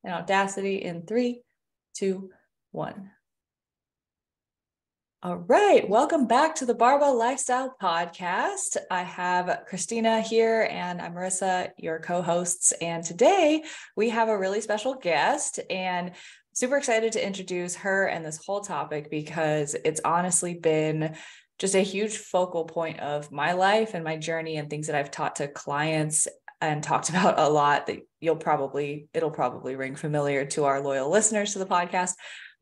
and Audacity in 3, 2, 1. All right, welcome back to the Barbell Lifestyle Podcast. I have Christina here and I'm Marissa, your co-hosts. And today we have a really special guest and super excited to introduce her and this whole topic because it's honestly been just a huge focal point of my life and my journey and things that I've taught to clients and talked about a lot that it'll probably ring familiar to our loyal listeners to the podcast.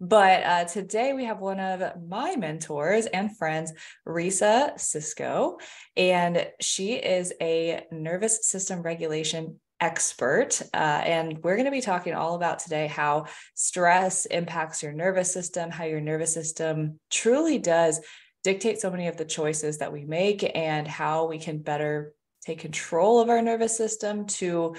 But today we have one of my mentors and friends, Rhysa Sisco, and she is a nervous system regulation expert. And we're going to be talking all about today how stress impacts your nervous system, how your nervous system truly does dictate so many of the choices that we make, and how we can better take control of our nervous system to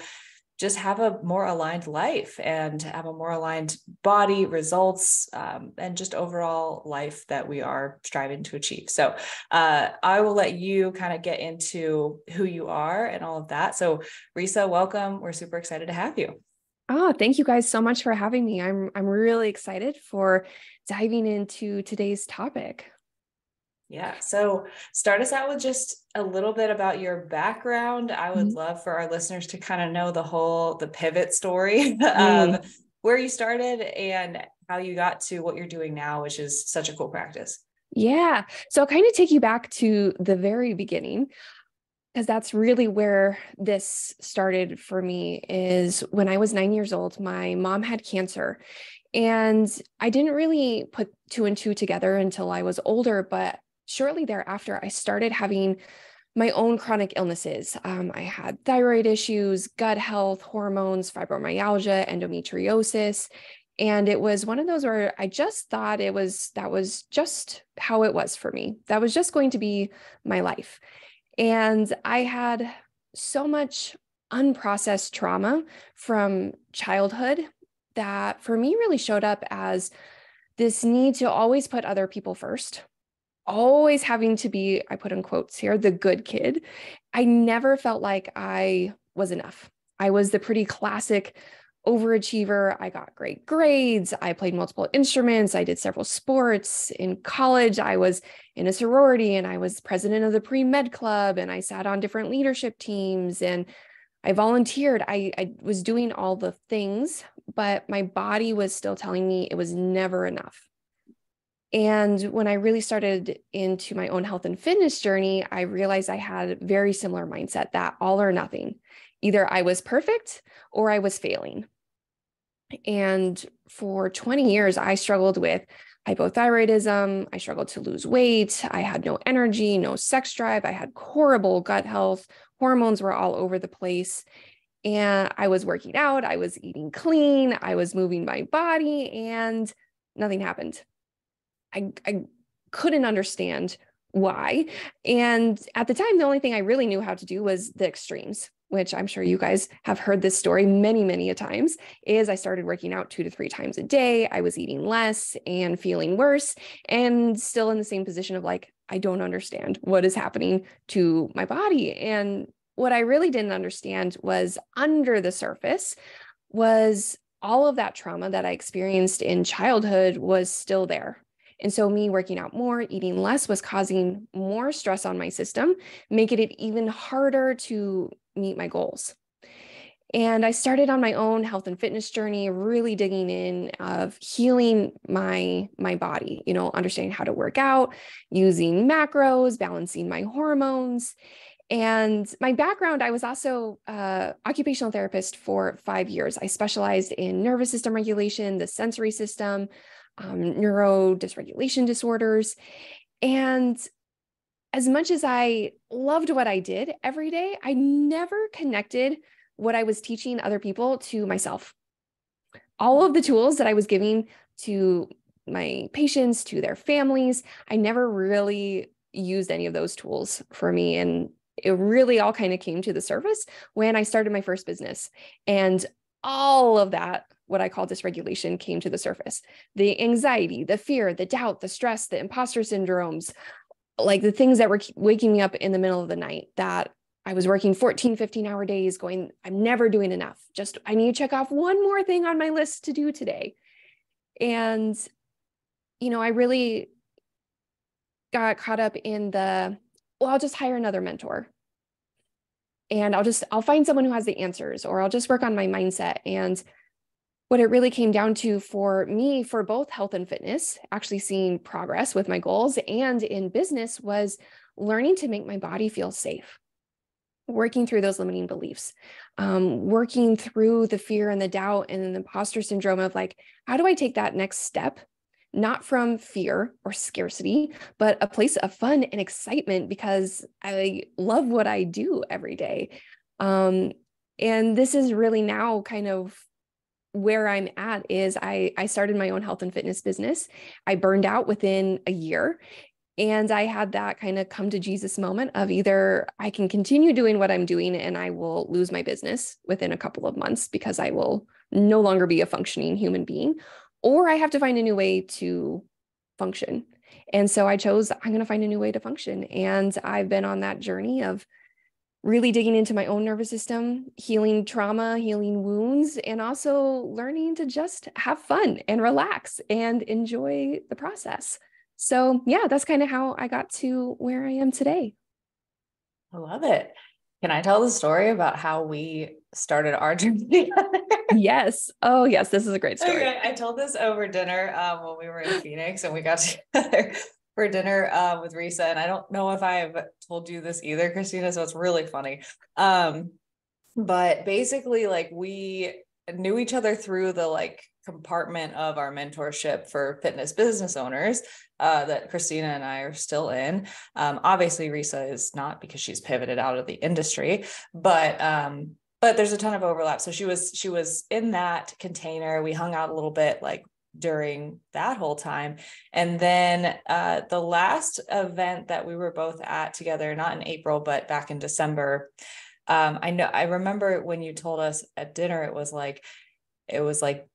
just have a more aligned life and have a more aligned body, results, and just overall life that we are striving to achieve. So I will let you kind of get into who you are and all of that. So Rhysa, welcome. We're super excited to have you. Oh, thank you guys so much for having me. I'm really excited for diving into today's topic. Yeah. So start us out with just a little bit about your background. I would love for our listeners to kind of know the pivot story of where you started and how you got to what you're doing now, which is such a cool practice. Yeah. So I'll kind of take you back to the very beginning, because that's really where this started for me. Is when I was 9 years old, my mom had cancer. And I didn't really put 2 and 2 together until I was older, but shortly thereafter, I started having my own chronic illnesses. I had thyroid issues, gut health, hormones, fibromyalgia, endometriosis. And it was one of those where I just thought that was just how it was for me. That was just going to be my life. And I had so much unprocessed trauma from childhood that for me really showed up as this need to always put other people first. Always having to be, I put in quotes here, the good kid. I never felt like I was enough. I was the pretty classic overachiever. I got great grades. I played multiple instruments. I did several sports. In college, I was in a sorority and I was president of the pre-med club and I sat on different leadership teams and I volunteered. I was doing all the things, but my body was still telling me it was never enough. And when I really started into my own health and fitness journey, I realized I had a very similar mindset, that all or nothing. Either I was perfect or I was failing. And for 20 years, I struggled with hypothyroidism. I struggled to lose weight. I had no energy, no sex drive. I had horrible gut health. Hormones were all over the place. And I was working out. I was eating clean. I was moving my body and nothing happened. I couldn't understand why. And at the time, the only thing I really knew how to do was the extremes, which I'm sure you guys have heard this story many, many a times, is I started working out 2 to 3 times a day. I was eating less and feeling worse and still in the same position of like, I don't understand what is happening to my body. And what I really didn't understand was under the surface was all of that trauma that I experienced in childhood was still there. And so me working out more, eating less was causing more stress on my system, making it even harder to meet my goals. And I started on my own health and fitness journey, really digging in of healing my body, understanding how to work out, using macros, balancing my hormones. And my background, I was also an occupational therapist for 5 years. I specialized in nervous system regulation, the sensory system, neuro dysregulation disorders. And as much as I loved what I did every day, I never connected what I was teaching other people to myself. All of the tools that I was giving to my patients, to their families, I never really used any of those tools for me. And it really all kind of came to the surface when I started my first business. And all of that, what I call dysregulation, came to the surface. The anxiety, the fear, the doubt, the stress, the imposter syndromes, like the things that were waking me up in the middle of the night that I was working 14, 15-hour days going, I'm never doing enough. Just, I need to check off one more thing on my list to do today. And, I really got caught up in well, I'll just hire another mentor and I'll find someone who has the answers, or I'll just work on my mindset. And what it really came down to for me, for both health and fitness, actually seeing progress with my goals, and in business, was learning to make my body feel safe, working through those limiting beliefs, working through the fear and the doubt and the imposter syndrome of like, how do I take that next step? Not from fear or scarcity, but a place of fun and excitement because I love what I do every day. And this is really now kind of where I'm at. Is I started my own health and fitness business. I burned out within a year. And I had that kind of come to Jesus moment of either I can continue doing what I'm doing and I will lose my business within a couple of months because I will no longer be a functioning human being, or I have to find a new way to function. And so I chose, I'm going to find a new way to function. And I've been on that journey of really digging into my own nervous system, healing trauma, healing wounds, and also learning to just have fun and relax and enjoy the process. So yeah, that's kind of how I got to where I am today. I love it. Can I tell the story about how we started our journey together? Yes. Oh yes, this is a great story. Okay. I told this over dinner when we were in Phoenix and we got together for dinner with Rhysa. And I don't know if I've told you this either, Christina, so it's really funny. But basically, like, we knew each other through the like compartment of our mentorship for fitness business owners that Christina and I are still in. Obviously Rhysa is not, because she's pivoted out of the industry, but there's a ton of overlap. So she was in that container. We hung out a little bit like during that whole time. And then the last event that we were both at together, not in April, but back in December, I remember when you told us at dinner, it was like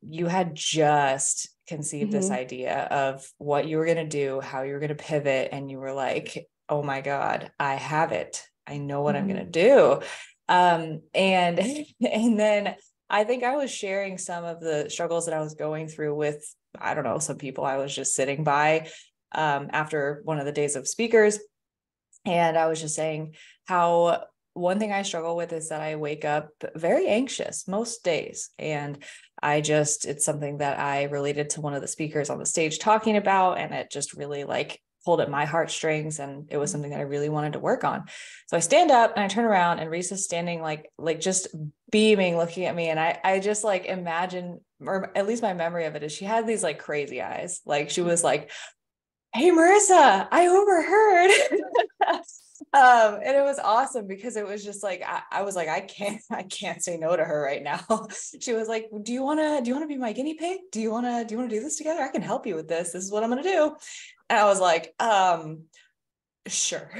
you had just conceived this idea of what you were going to do, how you were going to pivot. And you were like, oh my God, I have it. I know what I'm going to do. And then I think I was sharing some of the struggles that I was going through with, I don't know, some people I was just sitting by after one of the days of speakers. And I was just saying how one thing I struggle with is that I wake up very anxious most days. And it's something that I related to one of the speakers on the stage talking about. And it just really like pulled at my heartstrings. And it was something that I really wanted to work on. So I stand up and I turn around and Risa's standing like just beaming, looking at me. And I just like imagine, or at least my memory of it is she had these like crazy eyes. Like she was like, hey, Marissa, I overheard. And it was awesome because it was just like, I was like, I can't say no to her right now. She was like, do you want to be my guinea pig? Do you want to do this together? I can help you with this. This is what I'm going to do. And I was like, sure.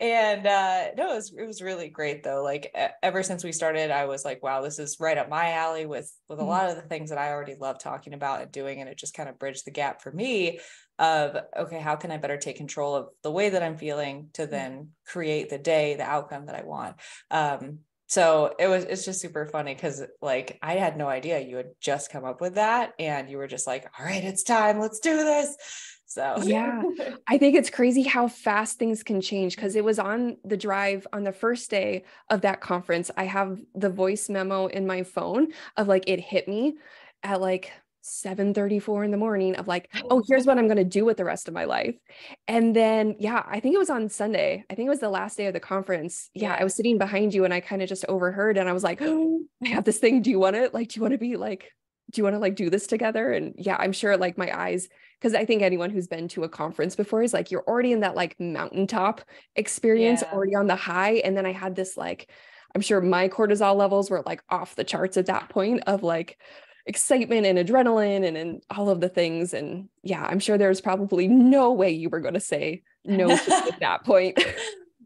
And no, it was really great though. Like ever since we started, I was like, wow, this is right up my alley with a lot of the things that I already love talking about and doing. And it just kind of bridged the gap for me of, okay, how can I better take control of the way that I'm feeling to then create the outcome that I want. So it's just super funny because like I had no idea you had just come up with that and you were just like, all right, it's time, let's do this. So yeah, I think it's crazy how fast things can change, because it was on the drive on the first day of that conference. I have the voice memo in my phone of like, it hit me at like 7:34 in the morning of like, oh, here's what I'm going to do with the rest of my life. And then, yeah, I think it was on Sunday. I think it was the last day of the conference. Yeah. I was sitting behind you and I kind of just overheard and I was like, oh, I have this thing. Do you want to do this together? And yeah, I'm sure like my eyes, because I think anyone who's been to a conference before is like, you're already in that like mountaintop experience, already on the high. And then I had this like, I'm sure my cortisol levels were like off the charts at that point of like excitement and adrenaline and all of the things. And yeah, I'm sure there's probably no way you were going to say no to me at that point.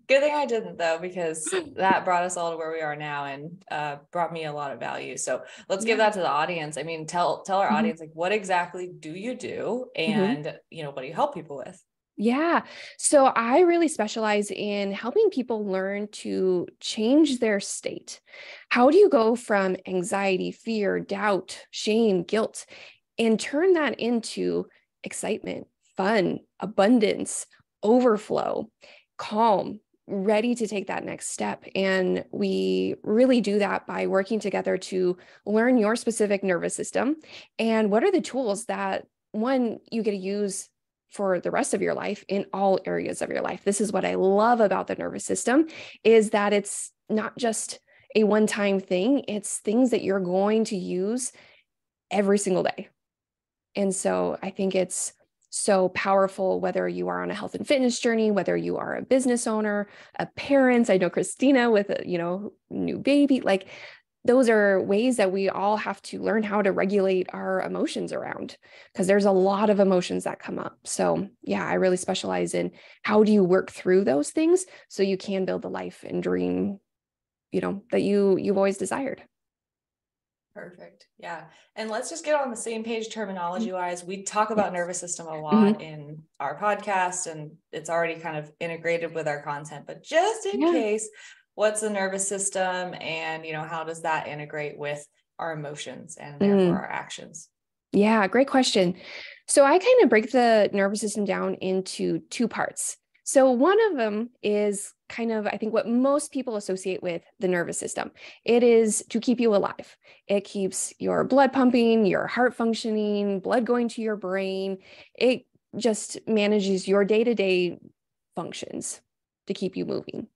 Good thing I didn't though, because that brought us all to where we are now and brought me a lot of value. So let's give that to the audience. I mean, tell our audience, like, what exactly do you do? And, what do you help people with? Yeah. So I really specialize in helping people learn to change their state. How do you go from anxiety, fear, doubt, shame, guilt, and turn that into excitement, fun, abundance, overflow, calm, ready to take that next step? And we really do that by working together to learn your specific nervous system and what are the tools that one you get to use for the rest of your life in all areas of your life. This is what I love about the nervous system, is that it's not just a one-time thing. It's things that you're going to use every single day. And so I think it's so powerful, whether you are on a health and fitness journey, whether you are a business owner, a parent. I know Christina with a, new baby, like those are ways that we all have to learn how to regulate our emotions around, because there's a lot of emotions that come up. So yeah, I really specialize in how do you work through those things so you can build the life and dream, that you've always desired. Perfect. Yeah. And let's just get on the same page terminology wise. We talk about nervous system a lot in our podcast, and it's already kind of integrated with our content, but just in case, what's the nervous system, and, how does that integrate with our emotions and therefore our actions? Yeah, great question. So I kind of break the nervous system down into two parts. So one of them is kind of, I think, what most people associate with the nervous system. It is to keep you alive. It keeps your blood pumping, your heart functioning, blood going to your brain. It just manages your day-to-day functions to keep you moving.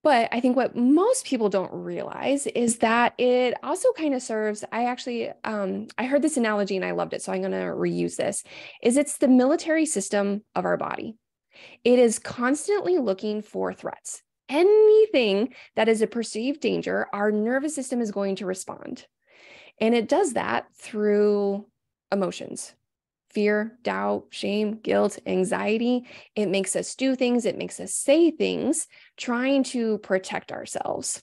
But I think what most people don't realize is that it also kind of serves, I heard this analogy and I loved it, so I'm going to reuse this, is it's the military system of our body. It is constantly looking for threats. Anything that is a perceived danger, our nervous system is going to respond. And it does that through emotions. Fear, doubt, shame, guilt, anxiety. It makes us do things. It makes us say things, trying to protect ourselves.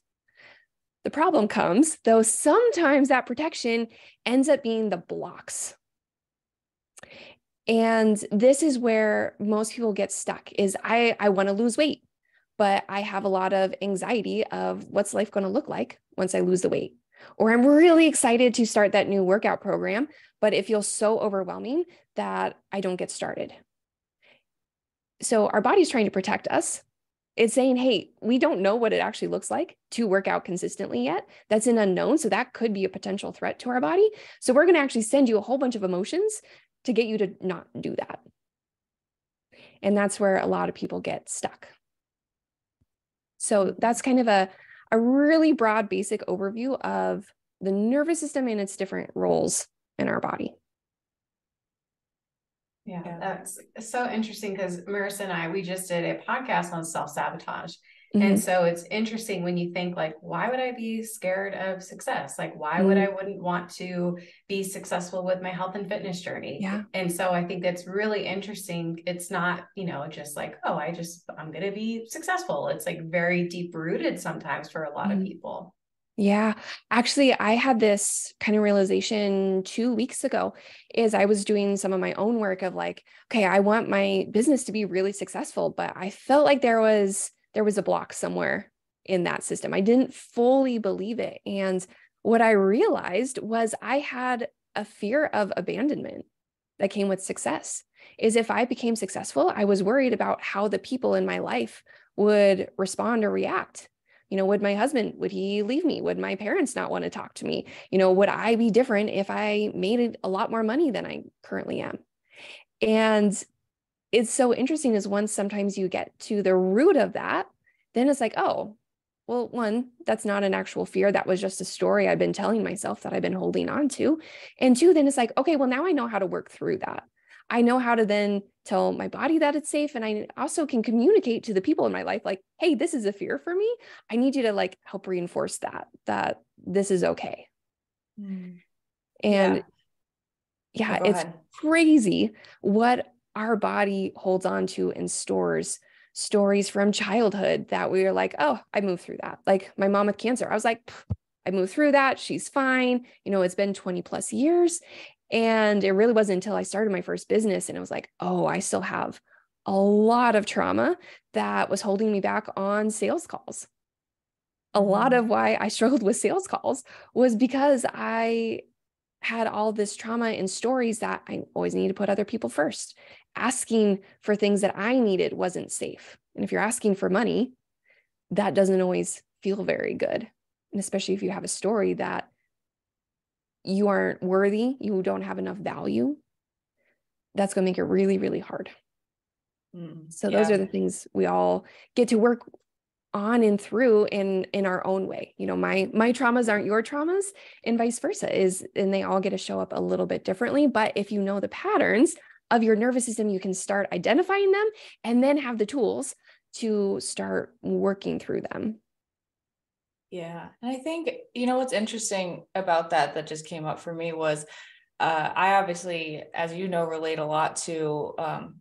The problem comes, though, sometimes that protection ends up being the blocks. And this is where most people get stuck, is I want to lose weight, but I have a lot of anxiety of what's life going to look like once I lose the weight. Or I'm really excited to start that new workout program, but it feels so overwhelming that I don't get started. So our body's trying to protect us. It's saying, hey, we don't know what it actually looks like to work out consistently yet. That's an unknown. So that could be a potential threat to our body. So we're going to actually send you a whole bunch of emotions to get you to not do that. And that's where a lot of people get stuck. So that's kind of a really broad, basic overview of the nervous system and its different roles in our body. Yeah, that's so interesting, because Marissa and we just did a podcast on self-sabotage. And so it's interesting when you think, like, why would I be scared of success? Like, why would I wouldn't want to be successful with my health and fitness journey? Yeah. And so I think that's really interesting. It's not, just like, oh, I'm going to be successful. It's like very deep rooted sometimes for a lot of people. Yeah, actually, I had this kind of realization 2 weeks ago, is I was doing some of my own work of like, okay, I want my business to be really successful, but I felt like there was a block somewhere in that system. I didn't fully believe it. And what I realized was I had a fear of abandonment that came with success. Is if I became successful, I was worried about how the people in my life would respond or react. Would my husband, would he leave me? Would my parents not want to talk to me? Would I be different if I made a lot more money than I currently am? And it's so interesting, is once sometimes you get to the root of that, then it's like, oh, well, one, that's not an actual fear. That was just a story I've been telling myself that I've been holding on to. And two, then it's like, okay, well, now I know how to work through that. I know how to then tell my body that it's safe. And I also can communicate to the people in my life, like, hey, this is a fear for me. I need you to like help reinforce that this is okay. And it's crazy what our body holds on to and stores stories from childhood that we are like, oh, I moved through that. Like my mom with cancer, I was like, I moved through that. She's fine. It's been 20 plus years. And it really wasn't until I started my first business and it was like, oh, I still have a lot of trauma that was holding me back on sales calls. A lot of why I struggled with sales calls was because I had all this trauma and stories that I always needed to put other people first. Asking for things that I needed wasn't safe. And if you're asking for money, that doesn't always feel very good. And especially if you have a story that you aren't worthy, you don't have enough value, that's going to make it really, really hard. So those are the things we all get to work on and through in our own way. You know, my traumas aren't your traumas, and vice versa, and they all get to show up a little bit differently. But if you know the patterns of your nervous system, you can start identifying them and then have the tools to start working through them. Yeah. And I think, you know, what's interesting about that just came up for me was, I obviously, as you know, relate a lot to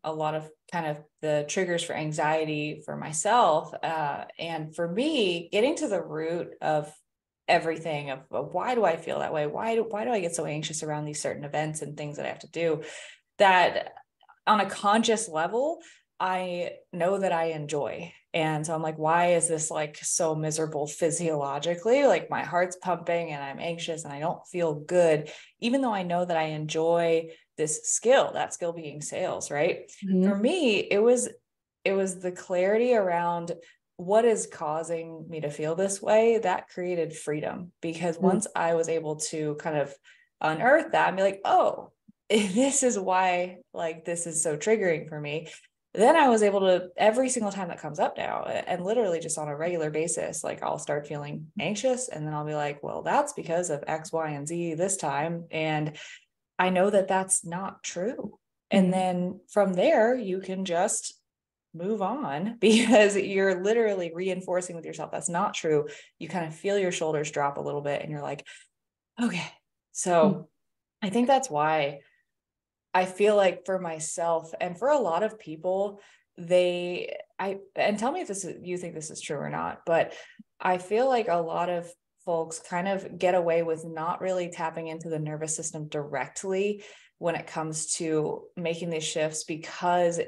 a lot of kind of the triggers for anxiety for myself. And for me, getting to the root of everything of why do I feel that way? Why do I get so anxious around these certain events and things that I have to do, that on a conscious level, I know that I enjoy. And so I'm like, why is this like so miserable physiologically? Like my heart's pumping and I'm anxious and I don't feel good, even though I know that I enjoy this skill, that skill being sales, right? Mm-hmm. For me, it was the clarity around what is causing me to feel this way that created freedom. Because once I was able to kind of unearth that and be like, oh, this is why like this is so triggering for me. Then I was able to, every single time that comes up now, and literally just on a regular basis, like I'll start feeling anxious and then I'll be like, well, that's because of X, Y, and Z this time. And I know that that's not true. And then from there, you can just move on because you're literally reinforcing with yourself that's not true. You kind of feel your shoulders drop a little bit and you're like, okay. So I think that's why I feel like for myself and for a lot of people, and tell me if you think this is true or not, but I feel like a lot of folks kind of get away with not really tapping into the nervous system directly when it comes to making these shifts, because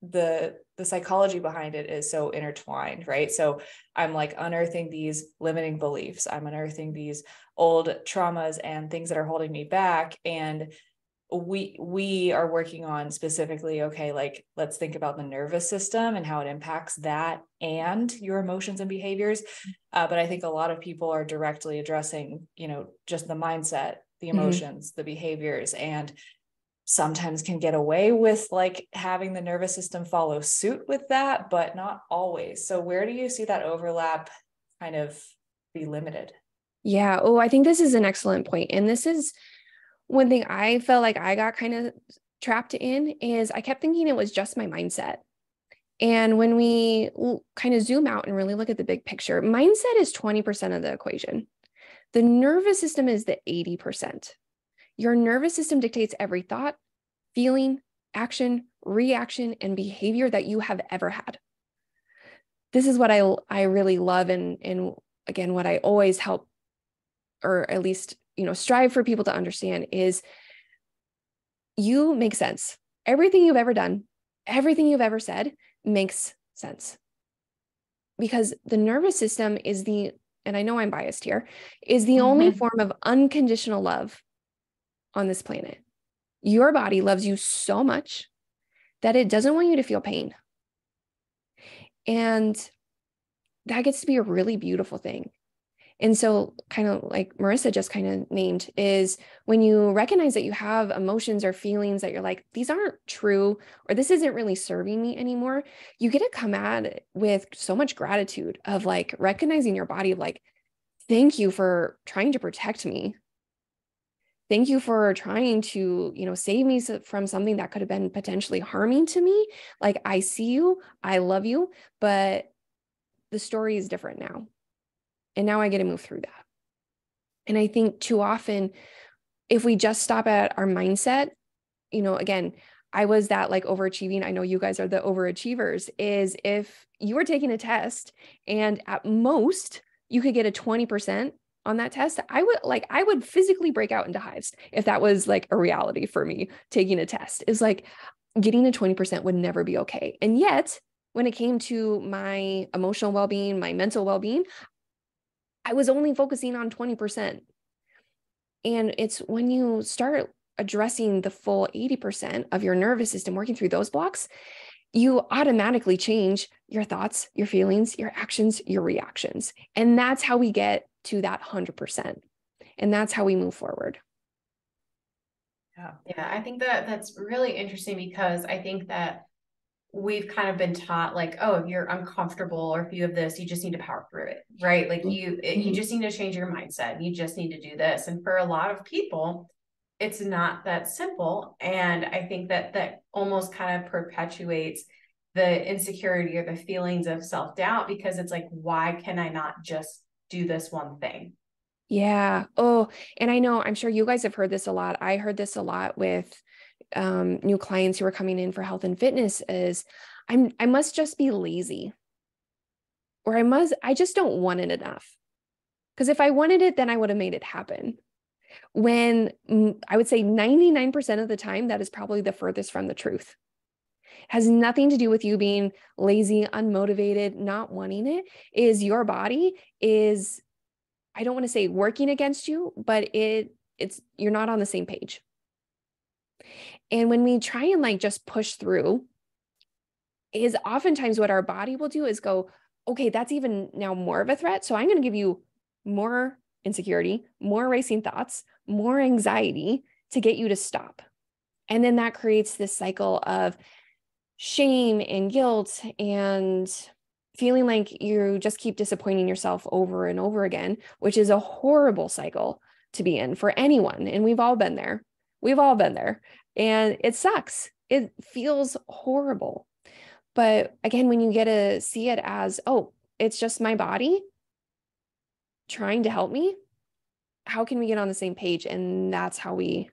the psychology behind it is so intertwined, right? So I'm like unearthing these limiting beliefs. I'm unearthing these old traumas and things that are holding me back. And we are working on specifically, okay, like let's think about the nervous system and how it impacts that and your emotions and behaviors. But I think a lot of people are directly addressing, you know, just the mindset, the emotions, the behaviors, and sometimes can get away with like having the nervous system follow suit with that, but not always. So where do you see that overlap kind of be limited? Yeah. Oh, I think this is an excellent point. And this is one thing I felt like I got kind of trapped in, is I kept thinking it was just my mindset. And when we kind of zoom out and really look at the big picture, mindset is 20% of the equation. The nervous system is the 80%. Your nervous system dictates every thought, feeling, action, reaction, and behavior that you have ever had. This is what I really love. And again, what I always help, or at least, you know, strive for people to understand, is you make sense. Everything you've ever done, everything you've ever said makes sense. Because the nervous system is and I know I'm biased here, is the only form of unconditional love on this planet. Your body loves you so much that it doesn't want you to feel pain. And that gets to be a really beautiful thing. And so kind of like Marissa just kind of named, is when you recognize that you have emotions or feelings that you're like, these aren't true, or this isn't really serving me anymore, you get to come at it with so much gratitude of like recognizing your body, of like, thank you for trying to protect me. Thank you for trying to, you know, save me from something that could have been potentially harming to me. Like, I see you, I love you, but the story is different now. And now I get to move through that. And I think too often, if we just stop at our mindset, you know, again, I was that like overachieving. I know you guys are the overachievers. Is if you were taking a test and at most you could get a 20% on that test, I would physically break out into hives if that was like a reality for me. Taking a test is like, getting to 20% would never be okay. And yet, when it came to my emotional well-being, my mental well-being, I was only focusing on 20%. And it's when you start addressing the full 80% of your nervous system, working through those blocks, you automatically change your thoughts, your feelings, your actions, your reactions. And that's how we get to that 100%. And that's how we move forward. Yeah, I think that that's really interesting, because I think that we've kind of been taught like, oh, if you're uncomfortable or if you have this, you just need to power through it, right? Like you just need to change your mindset. You just need to do this. And for a lot of people, it's not that simple. And I think that that almost kind of perpetuates the insecurity or the feelings of self-doubt, because it's like, why can I not just do this one thing? Yeah. Oh, and I know, I'm sure you guys have heard this a lot. I heard this a lot with new clients who are coming in for health and fitness is I must just be lazy, or I just don't want it enough. Because if I wanted it, then I would have made it happen. When I would say 99% of the time, that is probably the furthest from the truth. It has nothing to do with you being lazy, unmotivated, not wanting it. Is your body is, I don't want to say working against you, but it's you're not on the same page. And when we try and like just push through, is oftentimes what our body will do is go, okay, that's even now more of a threat. So I'm going to give you more insecurity, more racing thoughts, more anxiety to get you to stop. And then that creates this cycle of shame and guilt and feeling like you just keep disappointing yourself over and over again, which is a horrible cycle to be in for anyone. And we've all been there. We've all been there. And it sucks. It feels horrible. But again, when you get to see it as, oh, it's just my body trying to help me, how can we get on the same page? And that's how we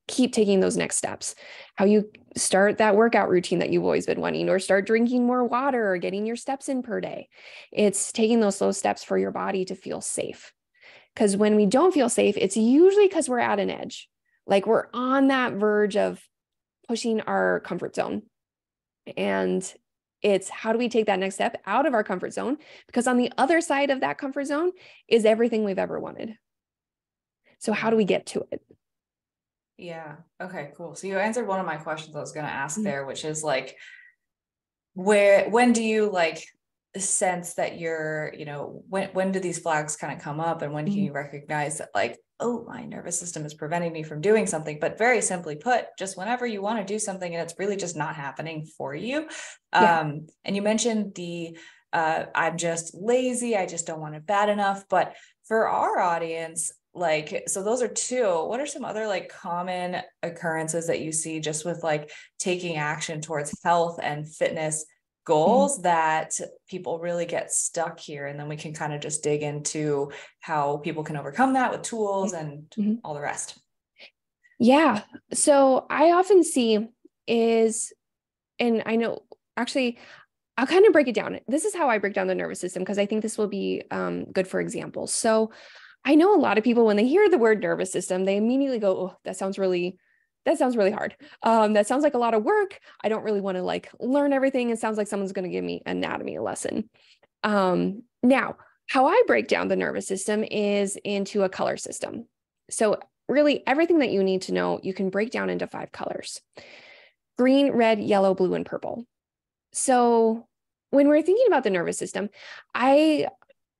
keep taking those next steps. How you start that workout routine that you've always been wanting, or start drinking more water, or getting your steps in per day. It's taking those slow steps for your body to feel safe. Because when we don't feel safe, it's usually because we're at an edge. Like we're on that verge of pushing our comfort zone. And it's how do we take that next step out of our comfort zone? Because on the other side of that comfort zone is everything we've ever wanted. So how do we get to it? Yeah. Okay, cool. So you answered one of my questions I was going to ask there, which is like, when do you like sense that you're, when do these flags kind of come up, and when can you recognize that like, oh, my nervous system is preventing me from doing something? But very simply put, just whenever you want to do something and it's really just not happening for you. And you mentioned I'm just lazy. I just don't want it bad enough. But for our audience, like, so those are two. What are some other like common occurrences that you see just with like taking action towards health and fitness goals that people really get stuck here? And then we can kind of just dig into how people can overcome that with tools and all the rest. Yeah. So I often see is, and I know actually, I'll kind of break it down. This is how I break down the nervous system, because I think this will be good for examples. So I know a lot of people, when they hear the word nervous system, they immediately go, oh, that sounds really hard. That sounds like a lot of work. I don't really want to like learn everything. It sounds like someone's going to give me anatomy lesson. Now, how I break down the nervous system is into a color system. So really everything that you need to know, you can break down into 5 colors: green, red, yellow, blue, and purple. So when we're thinking about the nervous system, I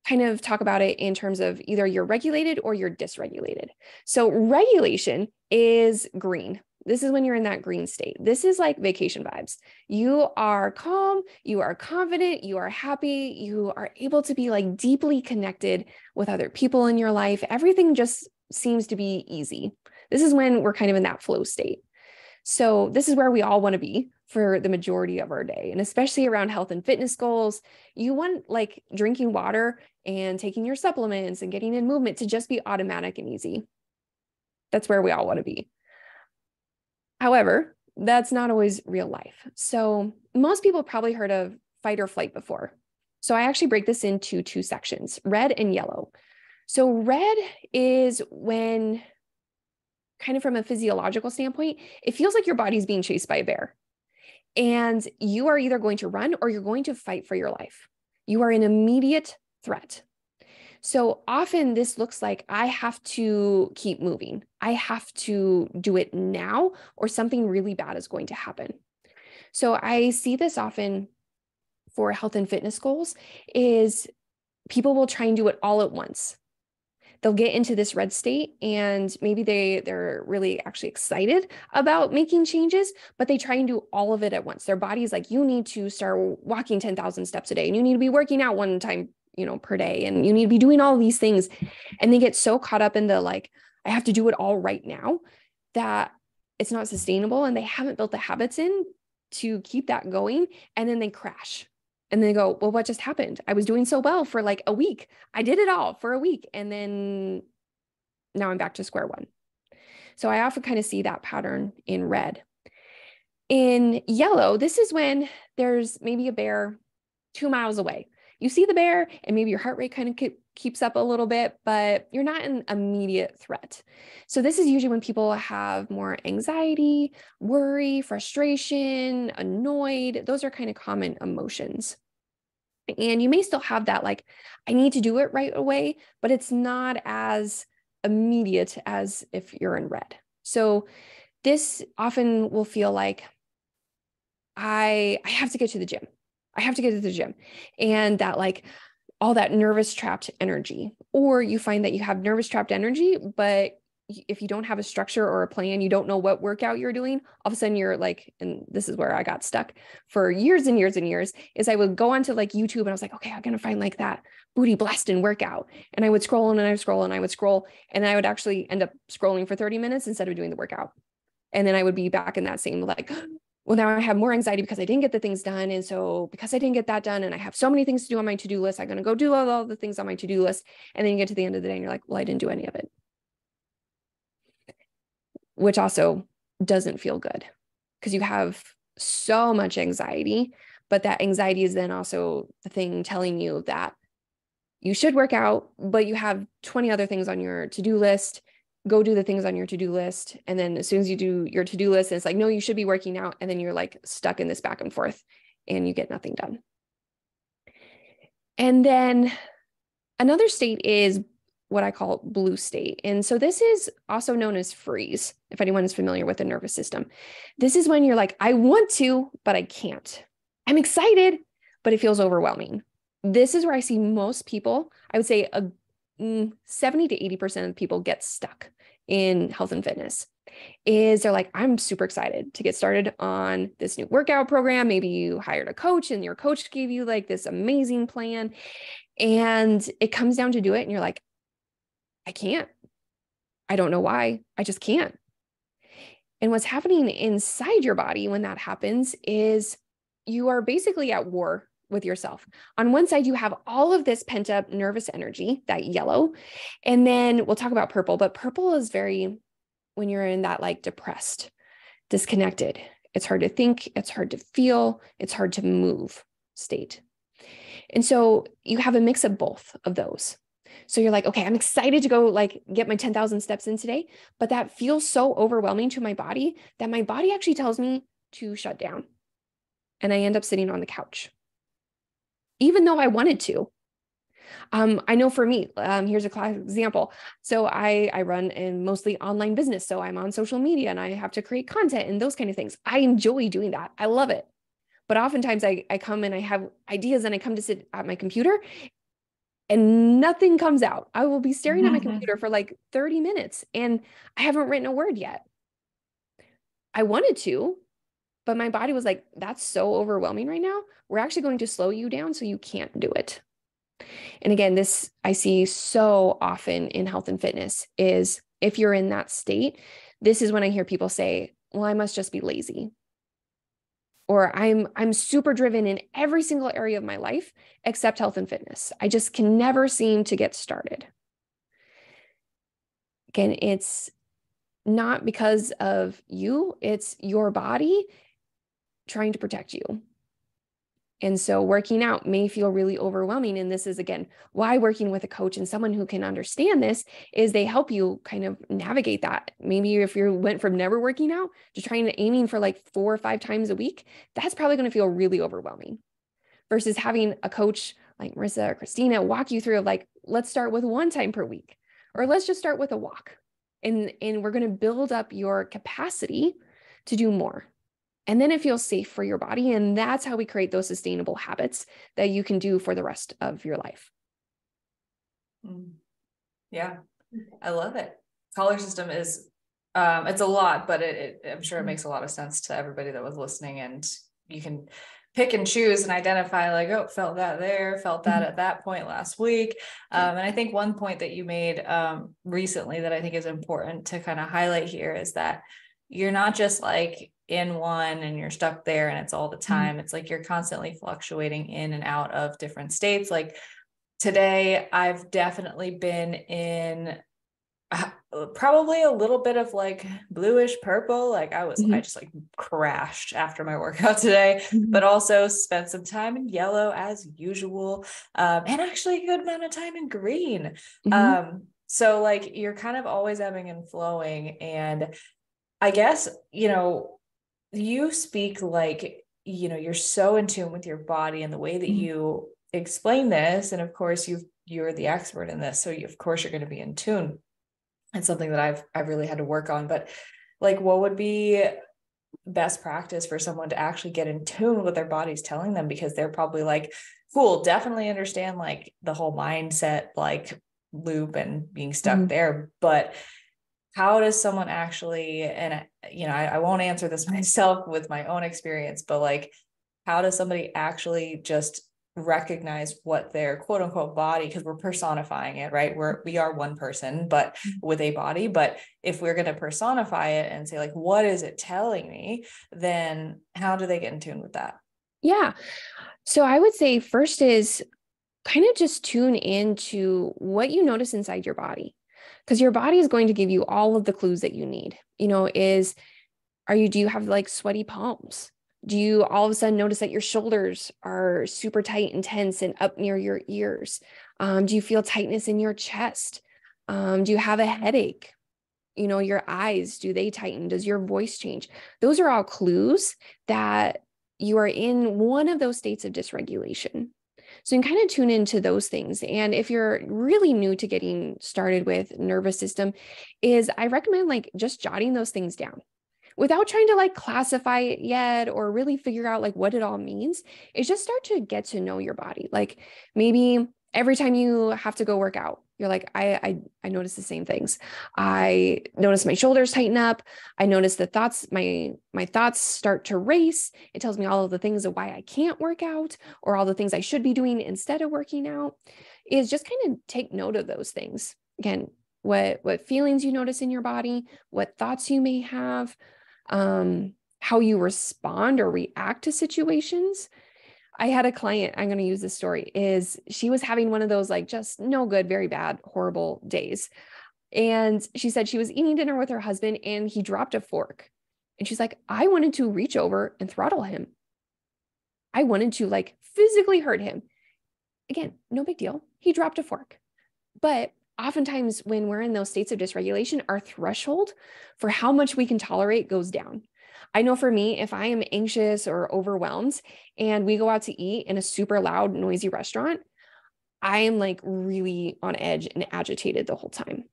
kind of talk about it in terms of either you're regulated or you're dysregulated. So regulation is green. This is when you're in that green state. This is like vacation vibes. You are calm, you are confident, you are happy, you are able to be like deeply connected with other people in your life. Everything just seems to be easy. This is when we're kind of in that flow state. So this is where we all want to be for the majority of our day. And especially around health and fitness goals, you want like drinking water and taking your supplements and getting in movement to just be automatic and easy. That's where we all want to be. However, that's not always real life. So most people probably heard of fight or flight before. So I actually break this into 2 sections, red and yellow. So red is when kind of from a physiological standpoint, it feels like your body's being chased by a bear. And you are either going to run or you're going to fight for your life. You are an immediate threat. So often this looks like I have to keep moving. I have to do it now or something really bad is going to happen. So I see this often for health and fitness goals is people will try and do it all at once. They'll get into this red state and maybe they're really actually excited about making changes, but they try and do all of it at once. Their body's like, you need to start walking 10,000 steps a day and you need to be working out one time, per day. And you need to be doing all these things. And they get so caught up in the, like, I have to do it all right now that it's not sustainable. And they haven't built the habits in to keep that going. And then they crash. And they go, well, what just happened? I was doing so well for like a week. I did it all for a week. And then now I'm back to square one. So I often kind of see that pattern in red. In yellow, this is when there's maybe a bear 2 miles away. You see the bear and maybe your heart rate kind of keeps up a little bit, but you're not an immediate threat. So this is usually when people have more anxiety, worry, frustration, annoyed. Those are kind of common emotions. And you may still have that, like, I need to do it right away, but it's not as immediate as if you're in red. So this often will feel like I have to get to the gym. I have to get to the gym. And that, like, all that nervous trapped energy, or you find that you have nervous trapped energy, but if you don't have a structure or a plan, you don't know what workout you're doing, all of a sudden you're like, and this is where I got stuck for years and years and years, is I would go onto like YouTube and I was like, okay, I'm going to find like that booty blasting workout. And I would scroll and I would scroll and I would scroll, and I would actually end up scrolling for 30 minutes instead of doing the workout. And then I would be back in that same, like, well, now I have more anxiety because I didn't get the things done. And so because I didn't get that done and I have so many things to do on my to-do list, I'm going to go do all the things on my to-do list. And then you get to the end of the day and you're like, well, I didn't do any of it, which also doesn't feel good because you have so much anxiety, but that anxiety is then also the thing telling you that you should work out, but you have 20 other things on your to-do list. Go do the things on your to-do list. And then as soon as you do your to-do list, it's like, no, you should be working out. And then you're like stuck in this back and forth and you get nothing done. And then another state is what I call blue state. And so this is also known as freeze, if anyone is familiar with the nervous system. This is when you're like, I want to, but I can't. I'm excited, but it feels overwhelming. This is where I see most people, I would say 70 to 80% of people get stuck in health and fitness. Is they're like, I'm super excited to get started on this new workout program. Maybe you hired a coach and your coach gave you like this amazing plan. And it comes down to do it. And you're like, I can't. I don't know why. I just can't. And what's happening inside your body when that happens is you are basically at war with yourself. On one side, you have all of this pent up nervous energy, that yellow. And then we'll talk about purple, but purple is very, when you're in that like depressed, disconnected, it's hard to think, it's hard to feel, it's hard to move state. And so you have a mix of both of those. So you're like, okay, I'm excited to go like get my 10,000 steps in today, but that feels so overwhelming to my body that my body actually tells me to shut down. And I end up sitting on the couch, even though I wanted to. I know for me, here's a classic example. So I run in mostly online business. So I'm on social media and I have to create content and those kind of things. I enjoy doing that. I love it. But oftentimes I come and I have ideas and I come to sit at my computer and nothing comes out. I will be staring at my computer for like 30 minutes and I haven't written a word yet. I wanted to, but my body was like, that's so overwhelming right now. We're actually going to slow you down so you can't do it. And again, this I see so often in health and fitness is if you're in that state, this is when I hear people say, well, I must just be lazy. Or I'm super driven in every single area of my life except health and fitness. I just can never seem to get started. Again, it's not because of you, it's your body trying to protect you. And so working out may feel really overwhelming. And this is, again, why working with a coach and someone who can understand this is they help you kind of navigate that. Maybe if you went from never working out to aiming for like 4 or 5 times a week, that's probably going to feel really overwhelming versus having a coach like Marissa or Christina walk you through like, let's start with 1 time per week, or let's just start with a walk. And we're going to build up your capacity to do more. And then it feels safe for your body. And that's how we create those sustainable habits that you can do for the rest of your life. Yeah, I love it. Collar system is, it's a lot, but I'm sure it makes a lot of sense to everybody that was listening, and you can pick and choose and identify like, oh, felt that there, felt that at that point last week. And I think one point that you made recently that I think is important to kind of highlight here is that you're not just like in one and you're stuck there and it's all the time. It's like you're constantly fluctuating in and out of different states. Like today, I've definitely been in probably a little bit of like bluish purple. Like I just like crashed after my workout today, but also spent some time in yellow as usual. And actually a good amount of time in green. So like you're kind of always ebbing and flowing. And I guess, you speak like, you're so in tune with your body and the way that you explain this. And of course you're the expert in this. So of course you're going to be in tune. It's something that I've really had to work on, but like, what would be best practice for someone to actually get in tune with what their body's telling them? Because they're probably like, cool, definitely understand like the whole mindset, like loop and being stuck there. But how does someone actually, and I won't answer this myself with my own experience, but like, how does somebody actually just recognize what their quote unquote body, because we're personifying it, right? We are one person, but with a body. But if we're going to personify it and say like, what is it telling me? Then how do they get in tune with that? Yeah. So I would say first is kind of just tune into what you notice inside your body, because your body is going to give you all of the clues that you need. Do you have like sweaty palms? Do you all of a sudden notice that your shoulders are super tight and tense and up near your ears? Do you feel tightness in your chest? Do you have a headache? Your eyes, do they tighten? Does your voice change? Those are all clues that you are in one of those states of dysregulation. So you can kind of tune into those things. And if you're really new to getting started with nervous system, I recommend like just jotting those things down without trying to like classify it yet or really figure out like what it all means. Is just start to get to know your body. Like maybe every time you have to go work out, you're like, I notice the same things. I notice my shoulders tighten up. I notice the thoughts, my thoughts start to race. It tells me all of the things of why I can't work out or all the things I should be doing instead of working out. Is just kind of take note of those things. Again, what feelings you notice in your body, what thoughts you may have, how you respond or react to situations. I had a client, I'm going to use this story, she was having one of those like just no good, very bad, horrible days. And she said she was eating dinner with her husband and he dropped a fork. And she's like, I wanted to reach over and throttle him. I wanted to like physically hurt him. Again, no big deal. He dropped a fork. But oftentimes when we're in those states of dysregulation, our threshold for how much we can tolerate goes down. I know for me, if I am anxious or overwhelmed and we go out to eat in a super loud, noisy restaurant, I am like really on edge and agitated the whole time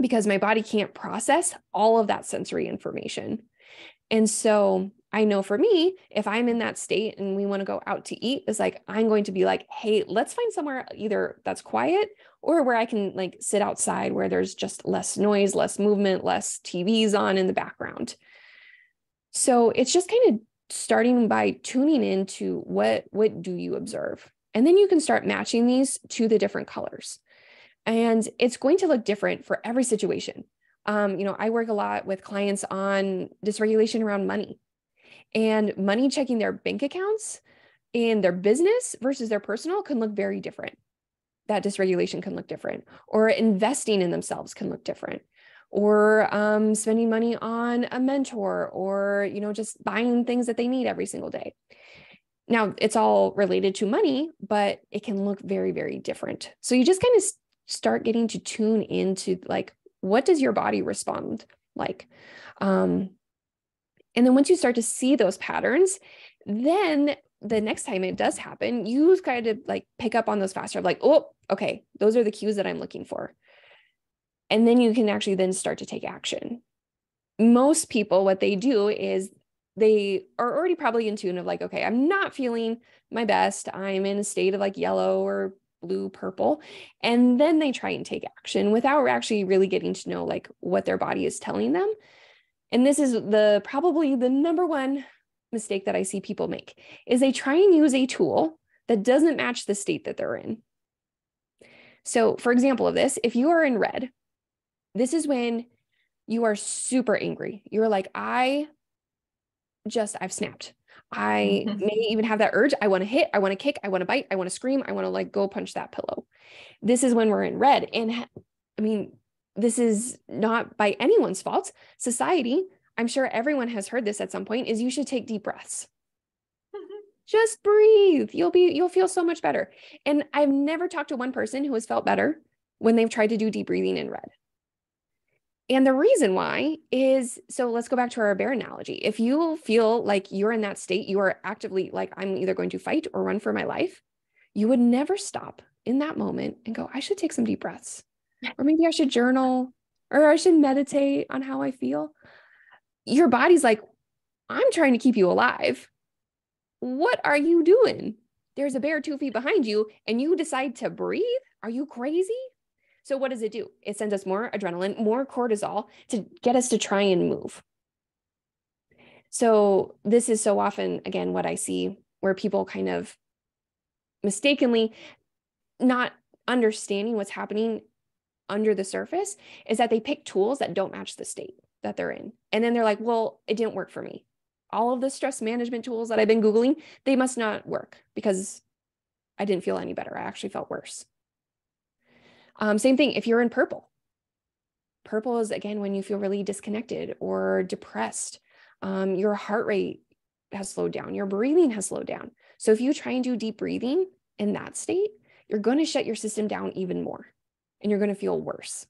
because my body can't process all of that sensory information. And so I know for me, if I'm in that state and we want to go out to eat, it's like, I'm going to be like, hey, let's find somewhere either that's quiet or where I can like sit outside where there's just less noise, less movement, less TVs on in the background. So it's just kind of starting by tuning into what do you observe? And then you can start matching these to the different colors. And it's going to look different for every situation. I work a lot with clients on dysregulation around money and money checking their bank accounts in their business versus their personal can look very different. That dysregulation can look different, or investing in themselves can look different, or spending money on a mentor, or just buying things that they need every single day. Now it's all related to money, but it can look very, very different. So you just kind of start getting to tune into like, what does your body respond like? And then once you start to see those patterns, then the next time it does happen, you kind of like pick up on those faster, like, oh, okay, those are the cues that I'm looking for. And then you can actually then start to take action. Most people, what they do is they are already probably in tune of like, okay, I'm not feeling my best. I'm in a state of like yellow or blue, purple. And then they try and take action without actually really getting to know like what their body is telling them. And this is probably the number one mistake that I see people make is they try and use a tool that doesn't match the state that they're in. So for example of this, if you are in red, this is when you are super angry. You're like, I've snapped. I may even have that urge. I want to hit, I want to kick, I want to bite, I want to scream, I want to like go punch that pillow. This is when we're in red. And I mean, this is not by anyone's fault. Society, I'm sure everyone has heard this at some point, is you should take deep breaths. Just breathe. You'll feel so much better. And I've never talked to one person who has felt better when they've tried to do deep breathing in red. And the reason why is, so let's go back to our bear analogy. If you feel like you're in that state, you are actively like, I'm either going to fight or run for my life, you would never stop in that moment and go, I should take some deep breaths. Or maybe I should journal, or I should meditate on how I feel. Your body's like, I'm trying to keep you alive. What are you doing? There's a bear 2 feet behind you and you decide to breathe? Are you crazy? So what does it do? It sends us more adrenaline, more cortisol to get us to try and move. So this is so often, again, what I see where people kind of mistakenly not understanding what's happening under the surface is that they pick tools that don't match the state that they're in. And then they're like, well, it didn't work for me. All of the stress management tools that I've been Googling, they must not work because I didn't feel any better. I actually felt worse. Same thing if you're in purple. Purple is, again, when you feel really disconnected or depressed. Your heart rate has slowed down. Your breathing has slowed down. So if you try and do deep breathing in that state, you're going to shut your system down even more and you're going to feel worse.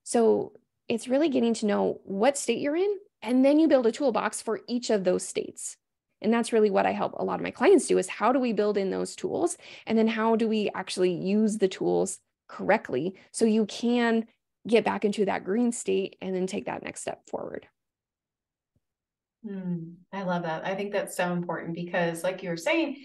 So it's really getting to know what state you're in, and then you build a toolbox for each of those states. And that's really what I help a lot of my clients do is how do we build in those tools? And then how do we actually use the tools correctly so you can get back into that green state and then take that next step forward. I love that. I think that's so important because like you were saying,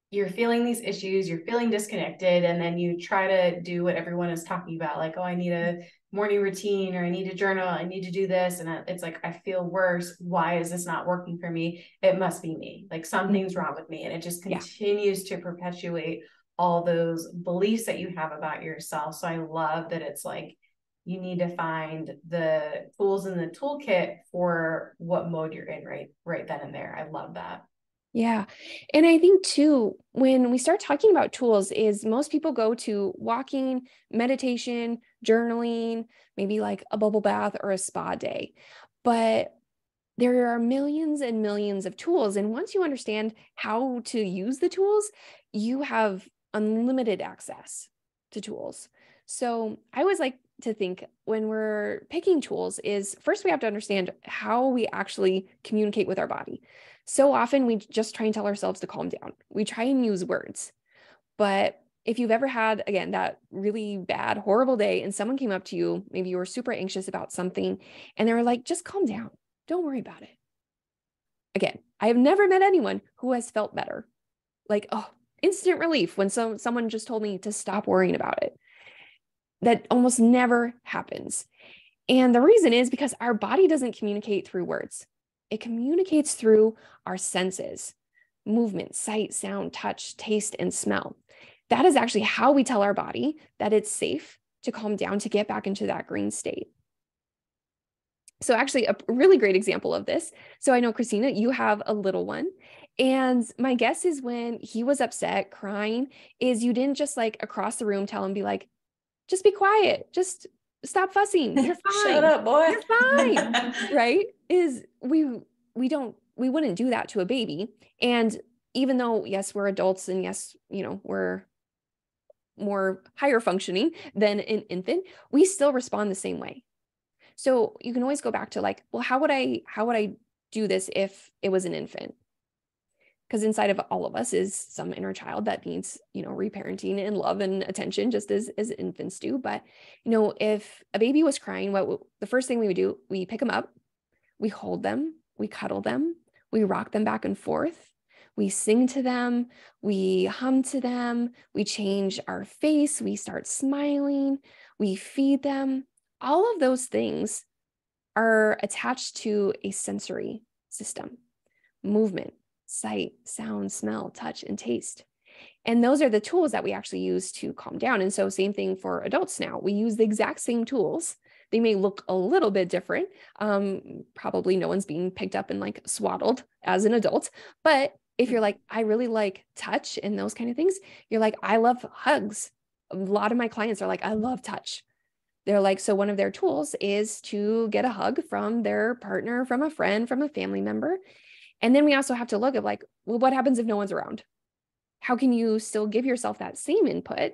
you're feeling these issues, you're feeling disconnected, and then you try to do what everyone is talking about. Like, oh, I need a morning routine, or I need to journal, I need to do this. And it's like, I feel worse. Why is this not working for me? It must be me. Like something's wrong with me. And it just continues to perpetuate all those beliefs that you have about yourself. So I love that it's like, you need to find the tools in the toolkit for what mode you're in right then and there. I love that. Yeah. And I think too, when we start talking about tools is most people go to walking, meditation, journaling, maybe like a bubble bath or a spa day, but there are millions and millions of tools. And once you understand how to use the tools, you have unlimited access to tools. So I always like to think when we're picking tools is first we have to understand how we actually communicate with our body. So often we just try and tell ourselves to calm down. We try and use words. But if you've ever had, again, that really bad, horrible day and someone came up to you, maybe you were super anxious about something and they were like, just calm down. Don't worry about it. Again, I have never met anyone who has felt better. Like, oh, instant relief when someone just told me to stop worrying about it. That almost never happens. And the reason is because our body doesn't communicate through words. It communicates through our senses, movement, sight, sound, touch, taste, and smell. That is actually how we tell our body that it's safe to calm down, to get back into that green state. So actually a really great example of this. So I know, Christina, you have a little one. And my guess is when he was upset, crying, is you didn't just like across the room tell him, be like, just be quiet. Just stop fussing. You're fine. Shut up, boy. You're fine. Right? Is we we wouldn't do that to a baby. And even though, yes, we're adults and yes, we're more higher functioning than an infant, we still respond the same way. So you can always go back to like, well, how would I do this if it was an infant? Because inside of all of us is some inner child that needs, reparenting and love and attention, just as infants do. But, if a baby was crying, the first thing we would do, we pick them up, we hold them, we cuddle them, we rock them back and forth, we sing to them, we hum to them, we change our face, we start smiling, we feed them. All of those things are attached to a sensory system: movement, sight, sound, smell, touch, and taste. And those are the tools that we actually use to calm down. And so same thing for adults now. We use the exact same tools. They may look a little bit different. Probably no one's being picked up and like swaddled as an adult. But if you're like, I really like touch and those kind of things, you're like, I love hugs. A lot of my clients are like, I love touch. They're like, so one of their tools is to get a hug from their partner, from a friend, from a family member. And then we also have to look at like, well, what happens if no one's around? How can you still give yourself that same input,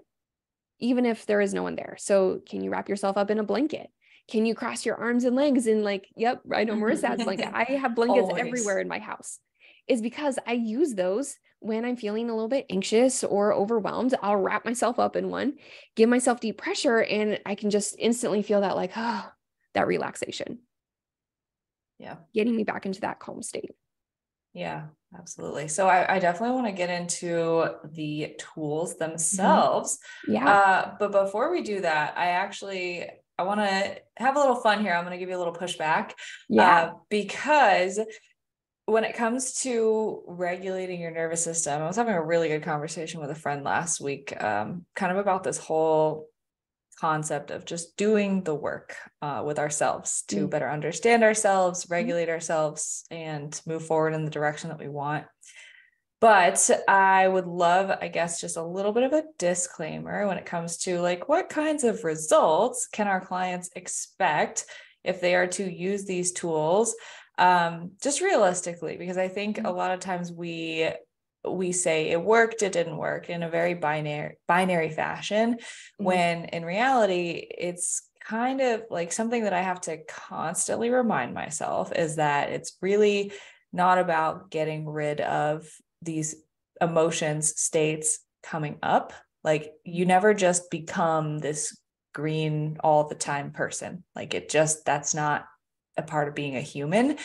even if there is no one there? So can you wrap yourself up in a blanket? Can you cross your arms and legs and like, yep, I know Marissa has blanket. I have blankets everywhere in my house. Is because I use those when I'm feeling a little bit anxious or overwhelmed. I'll wrap myself up in one, give myself deep pressure, and I can just instantly feel that like, that relaxation. Yeah. Getting me back into that calm state. Yeah, absolutely. So I definitely want to get into the tools themselves. Yeah. But before we do that, I want to have a little fun here. I'm going to give you a little pushback. Yeah. Because when it comes to regulating your nervous system, I was having a really good conversation with a friend last week, kind of about this whole concept of just doing the work with ourselves to better understand ourselves, regulate ourselves, and move forward in the direction that we want. But I would love, I guess, just a little bit of a disclaimer when it comes to like, what kinds of results can our clients expect if they are to use these tools, just realistically, because I think a lot of times we say it worked, it didn't work in a very binary fashion, when in reality, it's kind of like something that I have to constantly remind myself is that it's really not about getting rid of these emotions, states coming up. Like you never just become this green all the time person. Like that's not a part of being a human.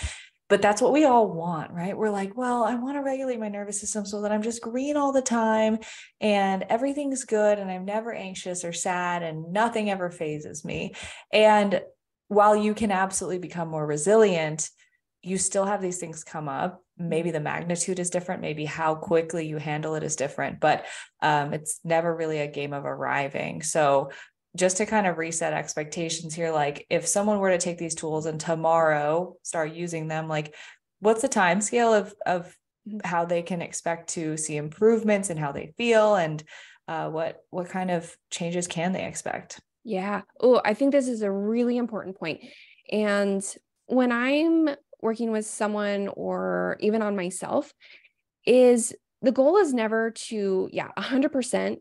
But that's what we all want, right? We're like, well, I want to regulate my nervous system so that I'm just green all the time and everything's good and I'm never anxious or sad and nothing ever phases me. And while you can absolutely become more resilient, you still have these things come up. Maybe the magnitude is different. Maybe how quickly you handle it is different, but it's never really a game of arriving. So just to kind of reset expectations here, like if someone were to take these tools and tomorrow start using them, like what's the time scale of how they can expect to see improvements and how they feel, and what kind of changes can they expect? Yeah. Oh, I think this is a really important point. And when I'm working with someone or even on myself, is the goal is never to, 100%